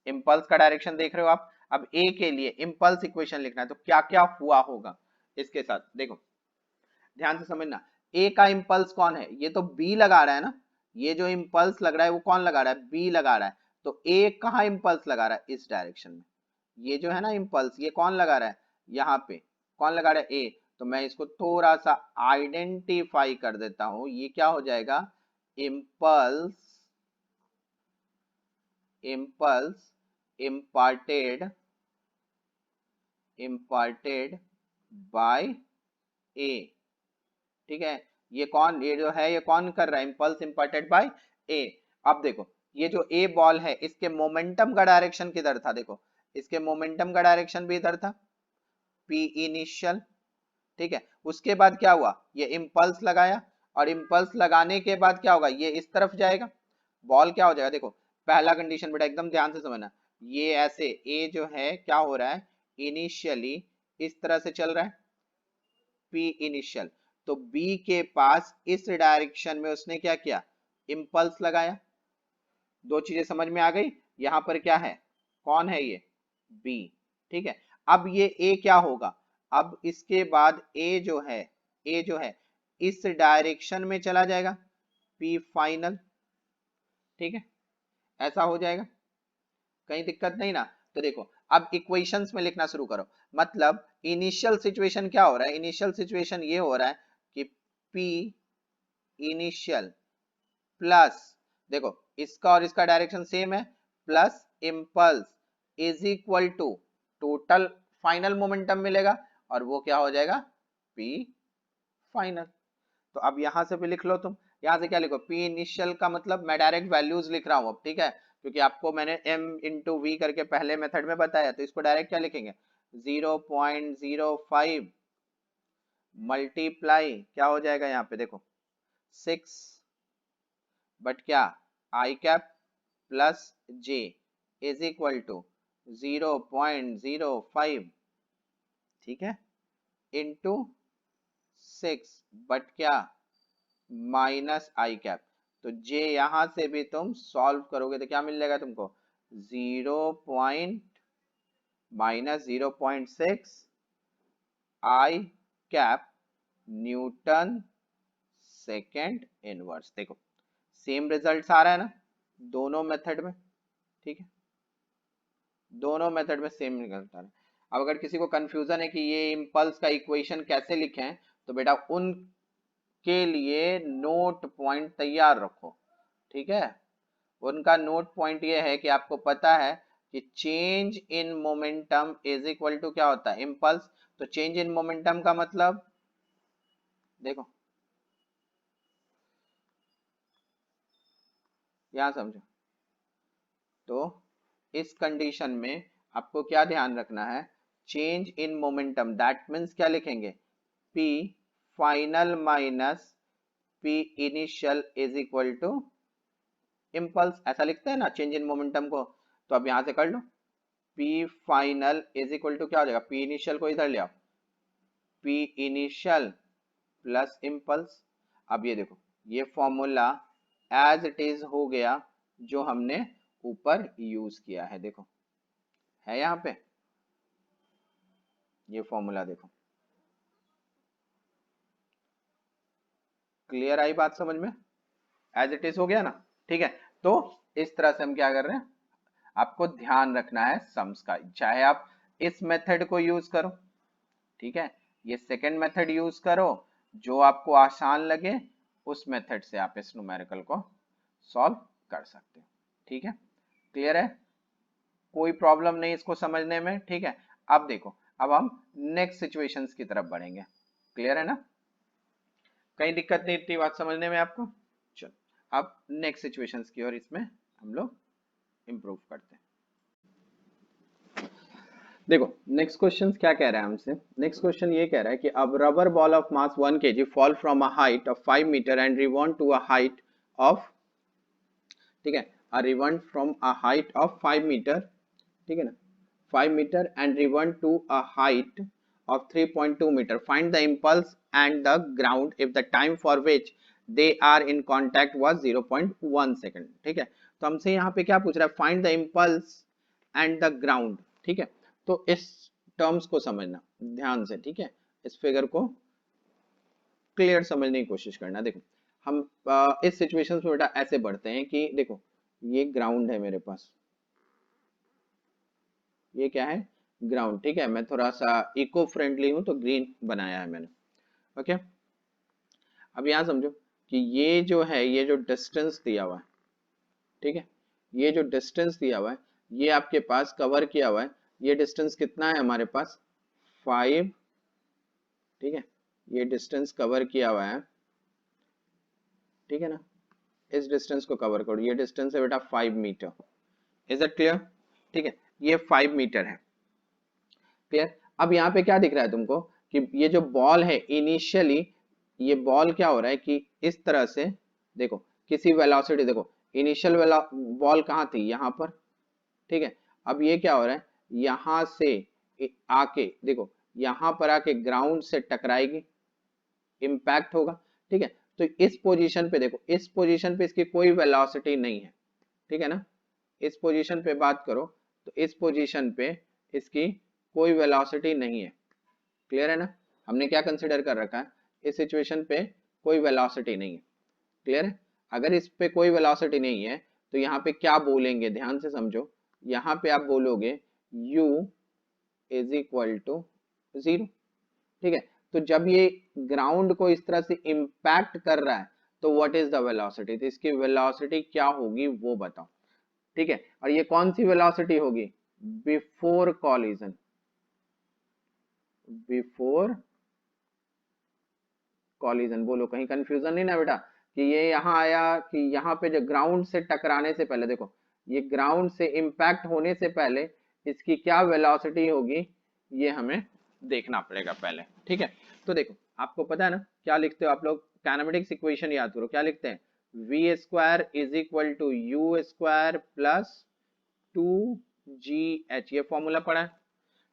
इम्पल्स का डायरेक्शन देख रहे हो आप। अब ए के लिए इम्पल्स इक्वेशन लिखना है तो क्या क्या हुआ होगा इसके साथ, देखो ध्यान से समझना। ए का इम्पल्स कौन है, ये तो बी लगा रहा है ना, ये जो इम्पल्स लग रहा है वो कौन लगा रहा है, बी लगा रहा है। तो ए कहाँ इम्पल्स लगा रहा है, इस डायरेक्शन में। ये जो है ना इम्पल्स, ये कौन लगा रहा है, यहाँ पे कौन लगा रहा है, ए। तो मैं इसको थोड़ा सा आइडेंटिफाई कर देता हूं, ये क्या हो जाएगा, impulse, impulse imparted, imparted by A, ठीक है। ये कौन, ये जो है ये कौन कर रहा है, इम्पल्स imparted by A। अब देखो ये जो A बॉल है इसके मोमेंटम का डायरेक्शन किधर था, देखो इसके मोमेंटम का डायरेक्शन भी इधर था, P इनिशियल, ठीक है। उसके बाद क्या हुआ, ये इम्पल्स लगाया, और इम्पल्स लगाने के बाद क्या होगा, ये इस तरफ जाएगा, बॉल क्या हो जाएगा, देखो पहला कंडीशन बेटा एकदम ध्यान से समझना, ये ऐसे ए जो है क्या हो रहा है, इनिशियली इस तरह से चल रहा है, पी इनिशियल। तो बी के पास इस डायरेक्शन में उसने क्या किया, इम्पल्स लगाया। दो चीजें समझ में आ गई, यहां पर क्या है, कौन है ये, बी, ठीक है। अब ये ए क्या होगा, अब इसके बाद ए जो है, ए जो है इस डायरेक्शन में चला जाएगा, पी फाइनल, ठीक है, ऐसा हो जाएगा, कहीं दिक्कत नहीं ना। तो देखो अब इक्वेशंस में लिखना शुरू करो, मतलब इनिशियल सिचुएशन क्या हो रहा है, इनिशियल सिचुएशन ये हो रहा है कि P इनिशियल प्लस, देखो इसका और इसका डायरेक्शन सेम है, plus impulse is equal to total final momentum मिलेगा, और वो क्या हो जाएगा, P फाइनल। तो अब यहां से भी लिख लो तुम, यहां से क्या लिखो, पी इनिशियल का मतलब मैं डायरेक्ट वैल्यूज लिख रहा हूं अब, ठीक है, क्योंकि आपको मैंने m इंटू वी करके पहले मेथड में बताया, तो इसको डायरेक्ट क्या लिखेंगे, 0.05 मल्टीप्लाई क्या हो जाएगा यहाँ पे देखो 6, बट क्या I cap plus J is equal to 0.05, ठीक है, इंटू 6, बट क्या माइनस आई कैप। तो जे यहां से भी तुम सॉल्व करोगे तो क्या मिल जाएगा तुमको, 0. माइनस 0.6 आई कैप न्यूटन सेकेंड इनवर्स। देखो सेम रिजल्ट आ रहा है ना दोनों मेथड में, ठीक है, दोनों मेथड में सेम रिजल्ट आ रहा है। अब अगर किसी को कंफ्यूजन है कि ये इम्पल्स का इक्वेशन कैसे लिखें, तो बेटा उनके लिए नोट पॉइंट तैयार रखो, ठीक है। उनका नोट पॉइंट ये है कि आपको पता है कि change in momentum is equal to क्या होता है, इम्पल्स। तो चेंज इन मोमेंटम का मतलब देखो यहां समझो, तो इस कंडीशन में आपको क्या ध्यान रखना है, change in momentum that means क्या लिखेंगे, P final minus P initial is equal to impulse, ऐसा लिखते हैं ना चेंज इन मोमेंटम को। तो अब यहां से कर लो, P final is equal to क्या हो जाएगा, P इनिशियल को इधर ले आओ, P इनिशियल प्लस इम्पल्स। अब ये देखो ये फॉर्मूला एज इट इज हो गया जो हमने ऊपर यूज किया है, देखो है यहाँ पे ये फॉर्मूला, देखो क्लियर आई बात समझ में, एज इट इज हो गया ना, ठीक है। तो इस तरह से हम क्या कर रहे हैं, आपको ध्यान रखना है सम्स का, चाहे आप इस मेथड को यूज करो, ठीक है, ये सेकंड मेथड यूज करो, जो आपको आसान लगे उस मेथड से आप इस न्यूमेरिकल को सॉल्व कर सकते हो, ठीक है, क्लियर है, कोई प्रॉब्लम नहीं इसको समझने में, ठीक है। अब देखो, अब हम नेक्स्ट सिचुएशंस की तरफ बढ़ेंगे। क्लियर है ना? कहीं दिक्कत नहीं इतनी बात समझने में आपको? चलो अब नेक्स्ट सिचुएशंस की ओर इसमें हम लोग इंप्रूव करते हैं। देखो नेक्स्ट क्वेश्चन क्या कह रहा है हमसे। नेक्स्ट क्वेश्चन ये कह रहा है कि अब rubber ball of mass 1 kg fall from a height of 5 metre and reborn to a height of, ठीक है, a ribbon from a height of 5 metre, ठीक है ना, 5 metre and ribbon to a height of 3.2 metre, find the impulse and the ground if the time for which they are in contact was 0.1 second. ठीक है, तो हमसे यहाँ पे क्या पूछ रहा है, find the impulse and the ground. ठीक है, तो इस टर्म्स को समझना ध्यान से, ठीक है, इस फिगर को क्लियर समझने की कोशिश करना। देखो हम इस सिचुएशन में बेटा ऐसे बढ़ते हैं कि देखो ये ग्राउंड है मेरे पास, ये क्या है, ग्राउंड। ठीक है, मैं थोड़ा सा इको फ्रेंडली हूं तो ग्रीन बनाया है मैंने। ओके, अब यहां समझो कि ये जो है, ये जो डिस्टेंस दिया हुआ है, ठीक है, ये जो डिस्टेंस दिया हुआ है, ये आपके पास कवर किया हुआ है, ये डिस्टेंस कितना है हमारे पास 5, ठीक है, ये डिस्टेंस कवर किया हुआ है, ठीक है ना, इस डिस्टेंस को कवर करो, ये डिस्टेंस है बेटा 5 मीटर। Is it clear? ठीक है, ये 5 मीटर है। क्लियर? अब यहाँ पे क्या दिख रहा है तुमको कि ये जो बॉल है इनिशियली, ये बॉल क्या हो रहा है कि इस तरह से देखो, किसी वेलोसिटी, देखो इनिशियल बॉल कहाँ थी, यहाँ पर, ठीक है, अब ये क्या हो रहा है, यहाँ से आके देखो, यहाँ पर आके ग्राउंड से टकराएगी, इम्पैक्ट होगा। ठीक है, तो इस पोजीशन पे देखो, इस पोजीशन पे इसकी कोई वेलोसिटी नहीं है, ठीक है ना, इस पोजीशन पे बात करो तो इस पोजीशन पे इसकी कोई वेलोसिटी नहीं है। क्लियर है ना? हमने क्या कंसिडर कर रखा है, इस सिचुएशन पे कोई वेलोसिटी नहीं है। क्लियर है? अगर इस पे कोई वेलोसिटी नहीं है तो यहाँ पे क्या बोलेंगे, ध्यान से समझो, यहाँ पे आप बोलोगे u इज इक्वल टू 0। ठीक है, तो जब ये ग्राउंड को इस तरह से इंपैक्ट कर रहा है तो व्हाट इज द वेलोसिटी, तो इसकी वेलोसिटी क्या होगी वो बताओ। ठीक है, और ये कौन सी वेलोसिटी होगी, बिफोर कॉलिजन, बिफोर कॉलिजन। बोलो कहीं कंफ्यूजन नहीं ना बेटा कि ये यहाँ आया कि यहाँ पे जो ग्राउंड से टकराने से पहले, देखो ये ग्राउंड से इंपैक्ट होने से पहले इसकी क्या वेलोसिटी होगी, ये हमें देखना पड़ेगा पहले। ठीक है, तो देखो आपको पता है ना क्या लिखते हो आप लोग, काइनेमेटिक्स इक्वेशन याद करो, क्या लिखते हैं, V square is equal to U square plus 2gh, ये फॉर्मूला पढ़ा है।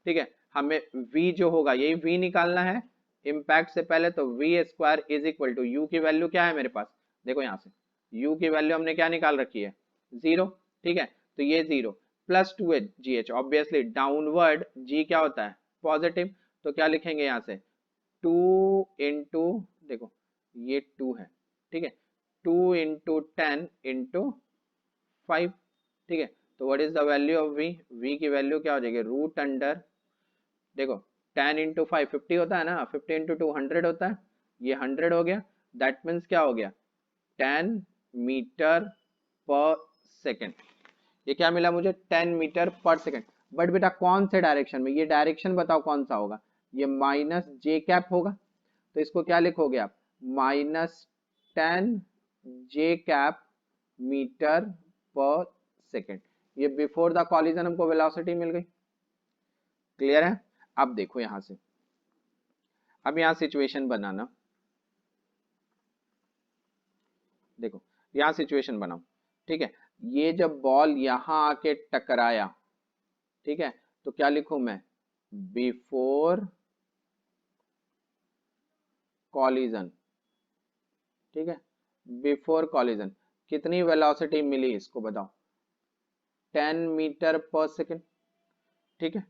ठीक है, हमें v जो होगा यही v निकालना है इम्पैक्ट से पहले, तो V square is equal to U की वैल्यू क्या है मेरे पास, देखो यहाँ से u की वैल्यू हमने क्या निकाल रखी है, 0। ठीक है, तो ये 0 plus 2gh, obviously downward g क्या होता है, पॉजिटिव, तो क्या लिखेंगे यहाँ से 2 इंटू, देखो ये 2 है, ठीक है, 2 इंटू 10 इंटू 5। ठीक है, तो what is the value of v, v की वैल्यू क्या हो जाएगी, रूट अंडर, देखो 10 इंटू 5 50 होता है ना, 50 इंटू 2 100 होता है, ये 100 हो गया, दैट मीन्स क्या हो गया 10 मीटर पर सेकेंड। ये क्या मिला मुझे, 10 मीटर पर सेकेंड। बट बेटा कौन से डायरेक्शन में, ये डायरेक्शन बताओ कौन सा होगा, ये माइनस जे कैप होगा, तो इसको क्या लिखोगे आप, माइनस 10 जे कैप मीटर पर सेकेंड। ये बिफोर द कॉलिजन हमको वेलोसिटी मिल गई। क्लियर है? अब देखो यहां से, अब यहां सिचुएशन बनाना, देखो यहां सिचुएशन बनाओ। ठीक है, ये जब बॉल यहां आके टकराया, ठीक है, तो क्या लिखूं मैं, बिफोर कॉलिजन। ठीक है, बिफोर कॉलिजन कितनी वेलोसिटी मिली इसको बताओ, 10 मीटर पर सेकेंड। ठीक है,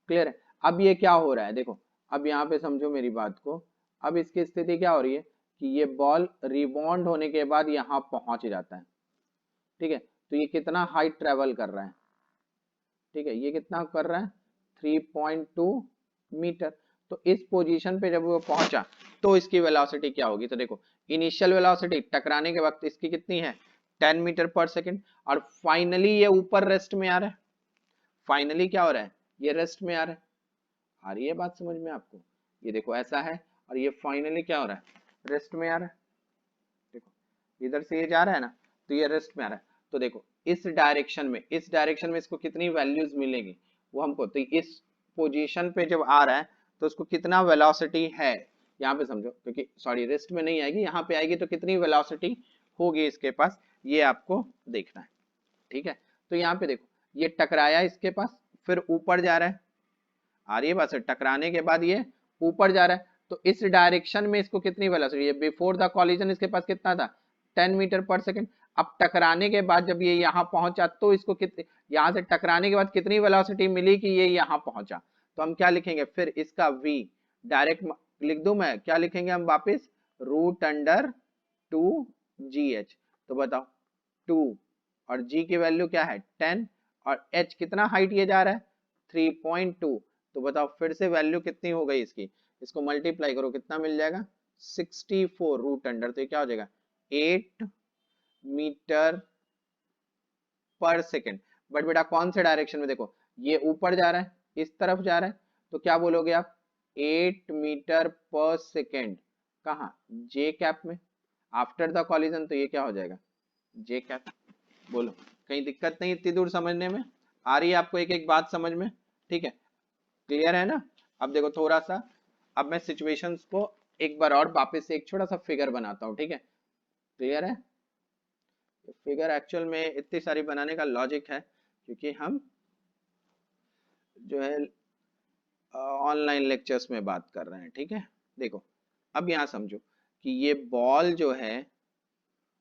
क्लियर है? अब ये क्या हो रहा है, देखो अब यहाँ पे समझो मेरी बात को, अब इसकी स्थिति क्या हो रही है कि ये बॉल रिबाउंड होने के बाद यहाँ पहुंच जाता है। ठीक है, तो ये कितना हाइट ट्रेवल कर रहा है, ठीक है, ये कितना कर रहा है 3.2 मीटर। तो इस पोजीशन पे जब वो पहुंचा तो इसकी वेलोसिटी क्या होगी, तो देखो इनिशियल वेलोसिटी टकराने के वक्त इसकी कितनी है 10 मीटर पर सेकेंड, और फाइनली ये ऊपर रेस्ट में आ रहा है, फाइनली क्या हो रहा है, ये रेस्ट में आ रहा है। आ रही है बात समझ में आपको? ये देखो ऐसा है, और ये फाइनली क्या हो रहा है, रेस्ट में आ रहा है। देखो इधर से ये जा रहा है ना, तो ये रेस्ट में आ रहा है। तो देखो इस डायरेक्शन में, इस डायरेक्शन में इसको कितनी वैल्यूज मिलेगी वो हमको, तो इस पोजीशन पे जब आ रहा है तो उसको कितना वेलोसिटी है, यहाँ पे समझो, क्योंकि सॉरी रेस्ट में नहीं आएगी, यहाँ पे आएगी, तो कितनी वेलोसिटी होगी इसके पास, ये आपको देखना है। ठीक है, तो यहाँ पे देखो ये टकराया इसके पास, फिर ऊपर जा रहा है, आ रही है बात, टकराने के बाद ये ऊपर जा रहा है, तो इस डायरेक्शन में इसको कितनी वेलोसिटी, ये बिफोर द कॉलिजन इसके पास कितना था, 10 मीटर पर सेकंड। अब टकराने के बाद जब ये यहाँ पहुंचा तो इसको कितनी, यहाँ से टकराने के बाद कितनी वेलोसिटी मिली कि ये यहाँ पहुंचा, तो हम क्या लिखेंगे फिर इसका v डायरेक्ट लिख दूं मैं, क्या लिखेंगे हम वापस, रूट अंडर 2gh। तो बताओ 2 और g की वैल्यू क्या है 10, और h कितना हाइट ये जा रहा है 3.2, तो बताओ फिर से वैल्यू कितनी हो गई इसकी, इसको मल्टीप्लाई करो कितना मिल जाएगा 64 रूट अंडर, तो ये क्या हो जाएगा 8 मीटर पर सेकेंड। बट बेटा कौन से डायरेक्शन में, देखो ये ऊपर जा रहा है, इस तरफ जा रहा है, तो क्या बोलोगे आप 8 मीटर पर सेकेंड, कहा जे कैप में, आफ्टर द कॉलिजन, तो ये क्या हो जाएगा जे कैप। बोलो कहीं दिक्कत नहीं इतनी दूर समझने में, आ रही है आपको एक एक बात समझ में? ठीक है, क्लियर है ना? अब देखो थोड़ा सा, अब मैं सिचुएशंस को एक बार और वापस से एक छोटा सा फिगर बनाता हूँ, ठीक है, क्लियर है? फिगर एक्चुअल में इतनी सारी बनाने का लॉजिक है, क्योंकि हम जो है ऑनलाइन लेक्चर्स में बात कर रहे हैं, ठीक है। देखो अब यहाँ समझो कि ये बॉल जो है,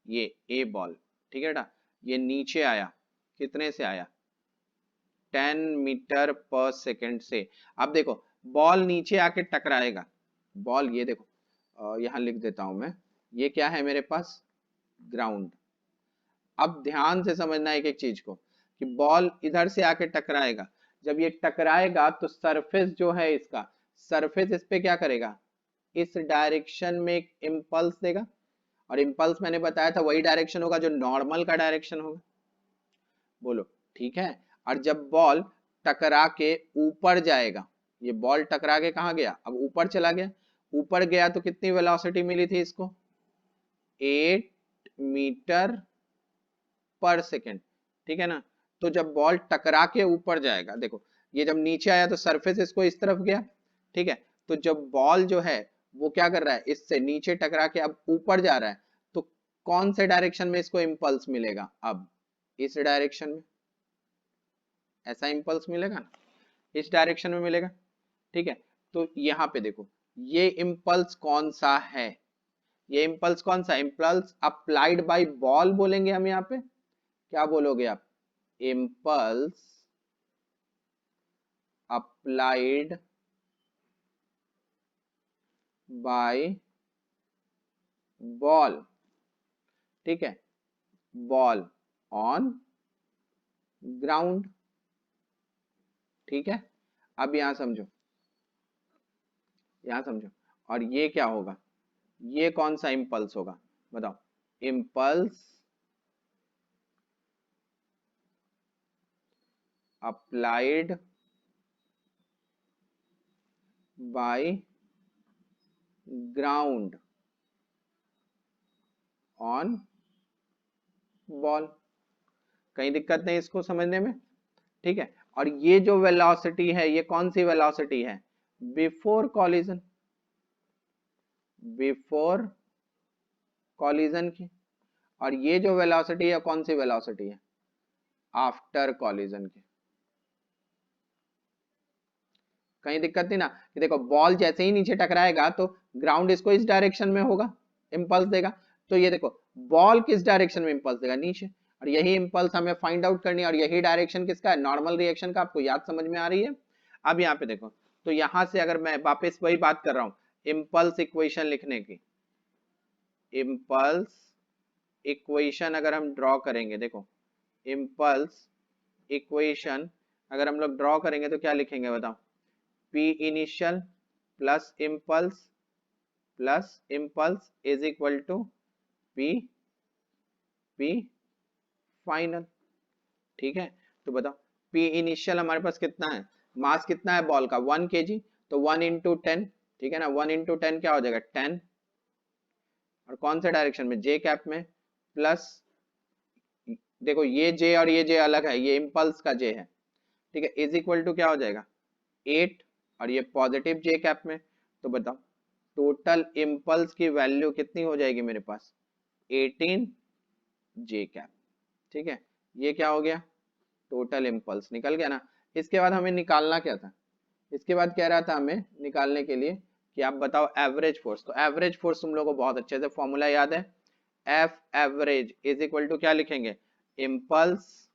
ये ए बॉल, ठीक है बेटा, ये नीचे आया, कितने से आया 10 मीटर पर सेकेंड से। अब देखो बॉल नीचे आके टकराएगा, बॉल ये देखो यहाँ लिख देता हूं मैं, ये क्या है मेरे पास ग्राउंड। अब ध्यान से समझना एक एक चीज को, कि बॉल इधर से आके टकराएगा, जब ये टकराएगा तो सरफेस जो है इसका, सरफेस इस पे क्या करेगा, इस डायरेक्शन में एक इम्पल्स देगा, और इम्पल्स मैंने बताया था वही डायरेक्शन होगा जो नॉर्मल का डायरेक्शन होगा। बोलो ठीक है। और जब बॉल टकरा के ऊपर जाएगा, ये बॉल टकरा के कहाँ गया, अब ऊपर चला गया, ऊपर गया तो कितनी वेलोसिटी मिली थी इसको 8 मीटर पर सेकेंड, ठीक है ना। तो जब बॉल टकरा के ऊपर जाएगा, देखो ये जब नीचे आया तो सरफेस इसको इस तरफ गया, ठीक है, तो जब बॉल जो है वो क्या कर रहा है, इससे नीचे टकरा के अब ऊपर जा रहा है, तो कौन से डायरेक्शन में इसको इम्पल्स मिलेगा, अब इस डायरेक्शन में, ऐसा इम्पल्स मिलेगा ना, इस डायरेक्शन में मिलेगा, ठीक है। तो यहाँ पे देखो ये इम्पल्स कौन सा है, ये इम्पल्स कौन सा, इम्पल्स अप्लाइड बाय बॉल बोलेंगे हम यहाँ पे, क्या बोलोगे आप, इम्पल्स अप्लाइड बाय बॉल, ठीक है, बॉल ऑन ग्राउंड, ठीक है। अब यहां समझो, यहां समझो, और ये क्या होगा, ये कौन सा इम्पल्स होगा बताओ, impulse applied by ground on ball, कहीं दिक्कत नहीं इसको समझने में, ठीक है। और ये जो वेलोसिटी है ये कौन सी वेलोसिटी है, बिफोर कॉलिजन, बिफोर कॉलिजन की, और ये जो वेलोसिटी है कौन सी वेलोसिटी है, आफ्टर कॉलिजन की। कहीं दिक्कत नहीं ना, कि देखो बॉल जैसे ही नीचे टकराएगा तो ग्राउंड इसको इस डायरेक्शन में होगा, इंपल्स देगा, तो ये देखो बॉल किस डायरेक्शन में इंपल्स देगा, नीचे, और यही इंपल्स हमें फाइंड आउट करनी है, और यही डायरेक्शन किसका है, नॉर्मल रिएक्शन का। आपको याद समझ में आ रही है? अब यहाँ पे देखो, तो यहां से अगर मैं वापस वही बात कर रहा हूं, इंपल्स इक्वेशन लिखने की, इंपल्स इक्वेशन अगर हम ड्रॉ करेंगे, देखो इंपल्स इक्वेशन अगर हम लोग ड्रॉ करेंगे तो क्या लिखेंगे बताओ, P initial plus impulse is equal to P final, ठीक है। तो बताओ P इनिशियल हमारे पास कितना है, मास कितना है बॉल का 1 kg, तो 1 into 10, ठीक है ना, 1 into 10 क्या हो जाएगा 10, और कौन से डायरेक्शन में, जे कैप में, प्लस देखो ये जे और ये जे अलग है, ये इम्पल्स का जे है, ठीक है, इज इक्वल टू क्या हो जाएगा 8, और ये पॉजिटिव जे कैप में, तो बताओ टोटल इम्पल्स की वैल्यू कितनी हो जाएगी मेरे पास 18 जे कैप, ठीक है, ये क्या हो गया टोटल इम्पल्स निकल गया ना। इसके बाद हमें निकालना क्या था, इसके बाद कह रहा था हमें निकालने के लिए कि आप बताओ एवरेज फोर्स, तो एवरेज फोर्स तुम लोगों को बहुत अच्छे से फॉर्मूला याद है, F average is equal to क्या लिखेंगे, impulse,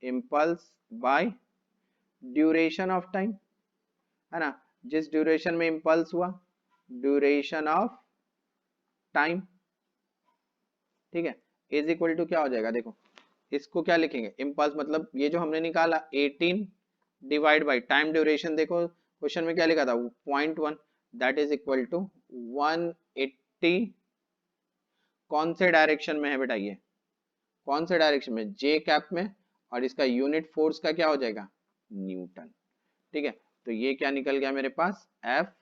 impulse by duration of time, है ना, जिस ड्यूरेशन में इम्पल्स हुआ, ड्यूरेशन ऑफ टाइम, ठीक है, इज इक्वल टू क्या हो जाएगा, देखो इसको क्या लिखेंगे, इम्पल्स मतलब ये जो हमने निकाला 18 डिवाइड बाई टाइम ड्यूरेशन, देखो क्वेश्चन में क्या लिखा था 0.1, दैट इज इक्वल टू 180, कौन से डायरेक्शन में है बेटा ये, कौन से डायरेक्शन में, जे कैप में, और इसका यूनिट फोर्स का क्या हो जाएगा न्यूटन, ठीक है, तो ये क्या निकल गया मेरे पास एफ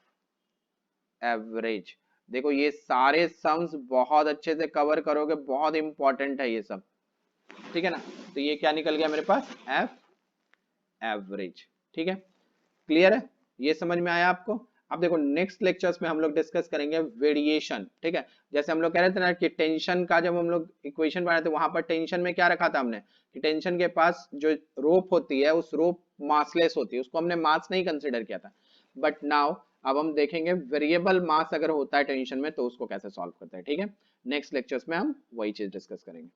एवरेज। देखो ये सारे सम्स बहुत अच्छे से कवर करोगे, बहुत इंपॉर्टेंट है ये सब, ठीक है ना, तो ये क्या निकल गया मेरे पास एफ एवरेज, ठीक है, क्लियर है, ये समझ में आया आपको। अब देखो नेक्स्ट लेक्चर्स में हम लोग डिस्कस करेंगे वेरिएशन, ठीक है, जैसे हम लोग कह रहे थे ना कि टेंशन का जब हम लोग इक्वेशन बनाए थे, वहां पर टेंशन में क्या रखा था हमने कि टेंशन के पास जो रोप होती है उस रोप मासलेस होती है, उसको हमने मास नहीं कंसिडर किया था, बट नाउ अब हम देखेंगे वेरिएबल मास अगर होता है टेंशन में तो उसको कैसे सॉल्व करते हैं, ठीक है, नेक्स्ट लेक्चर्स में हम वही चीज डिस्कस करेंगे।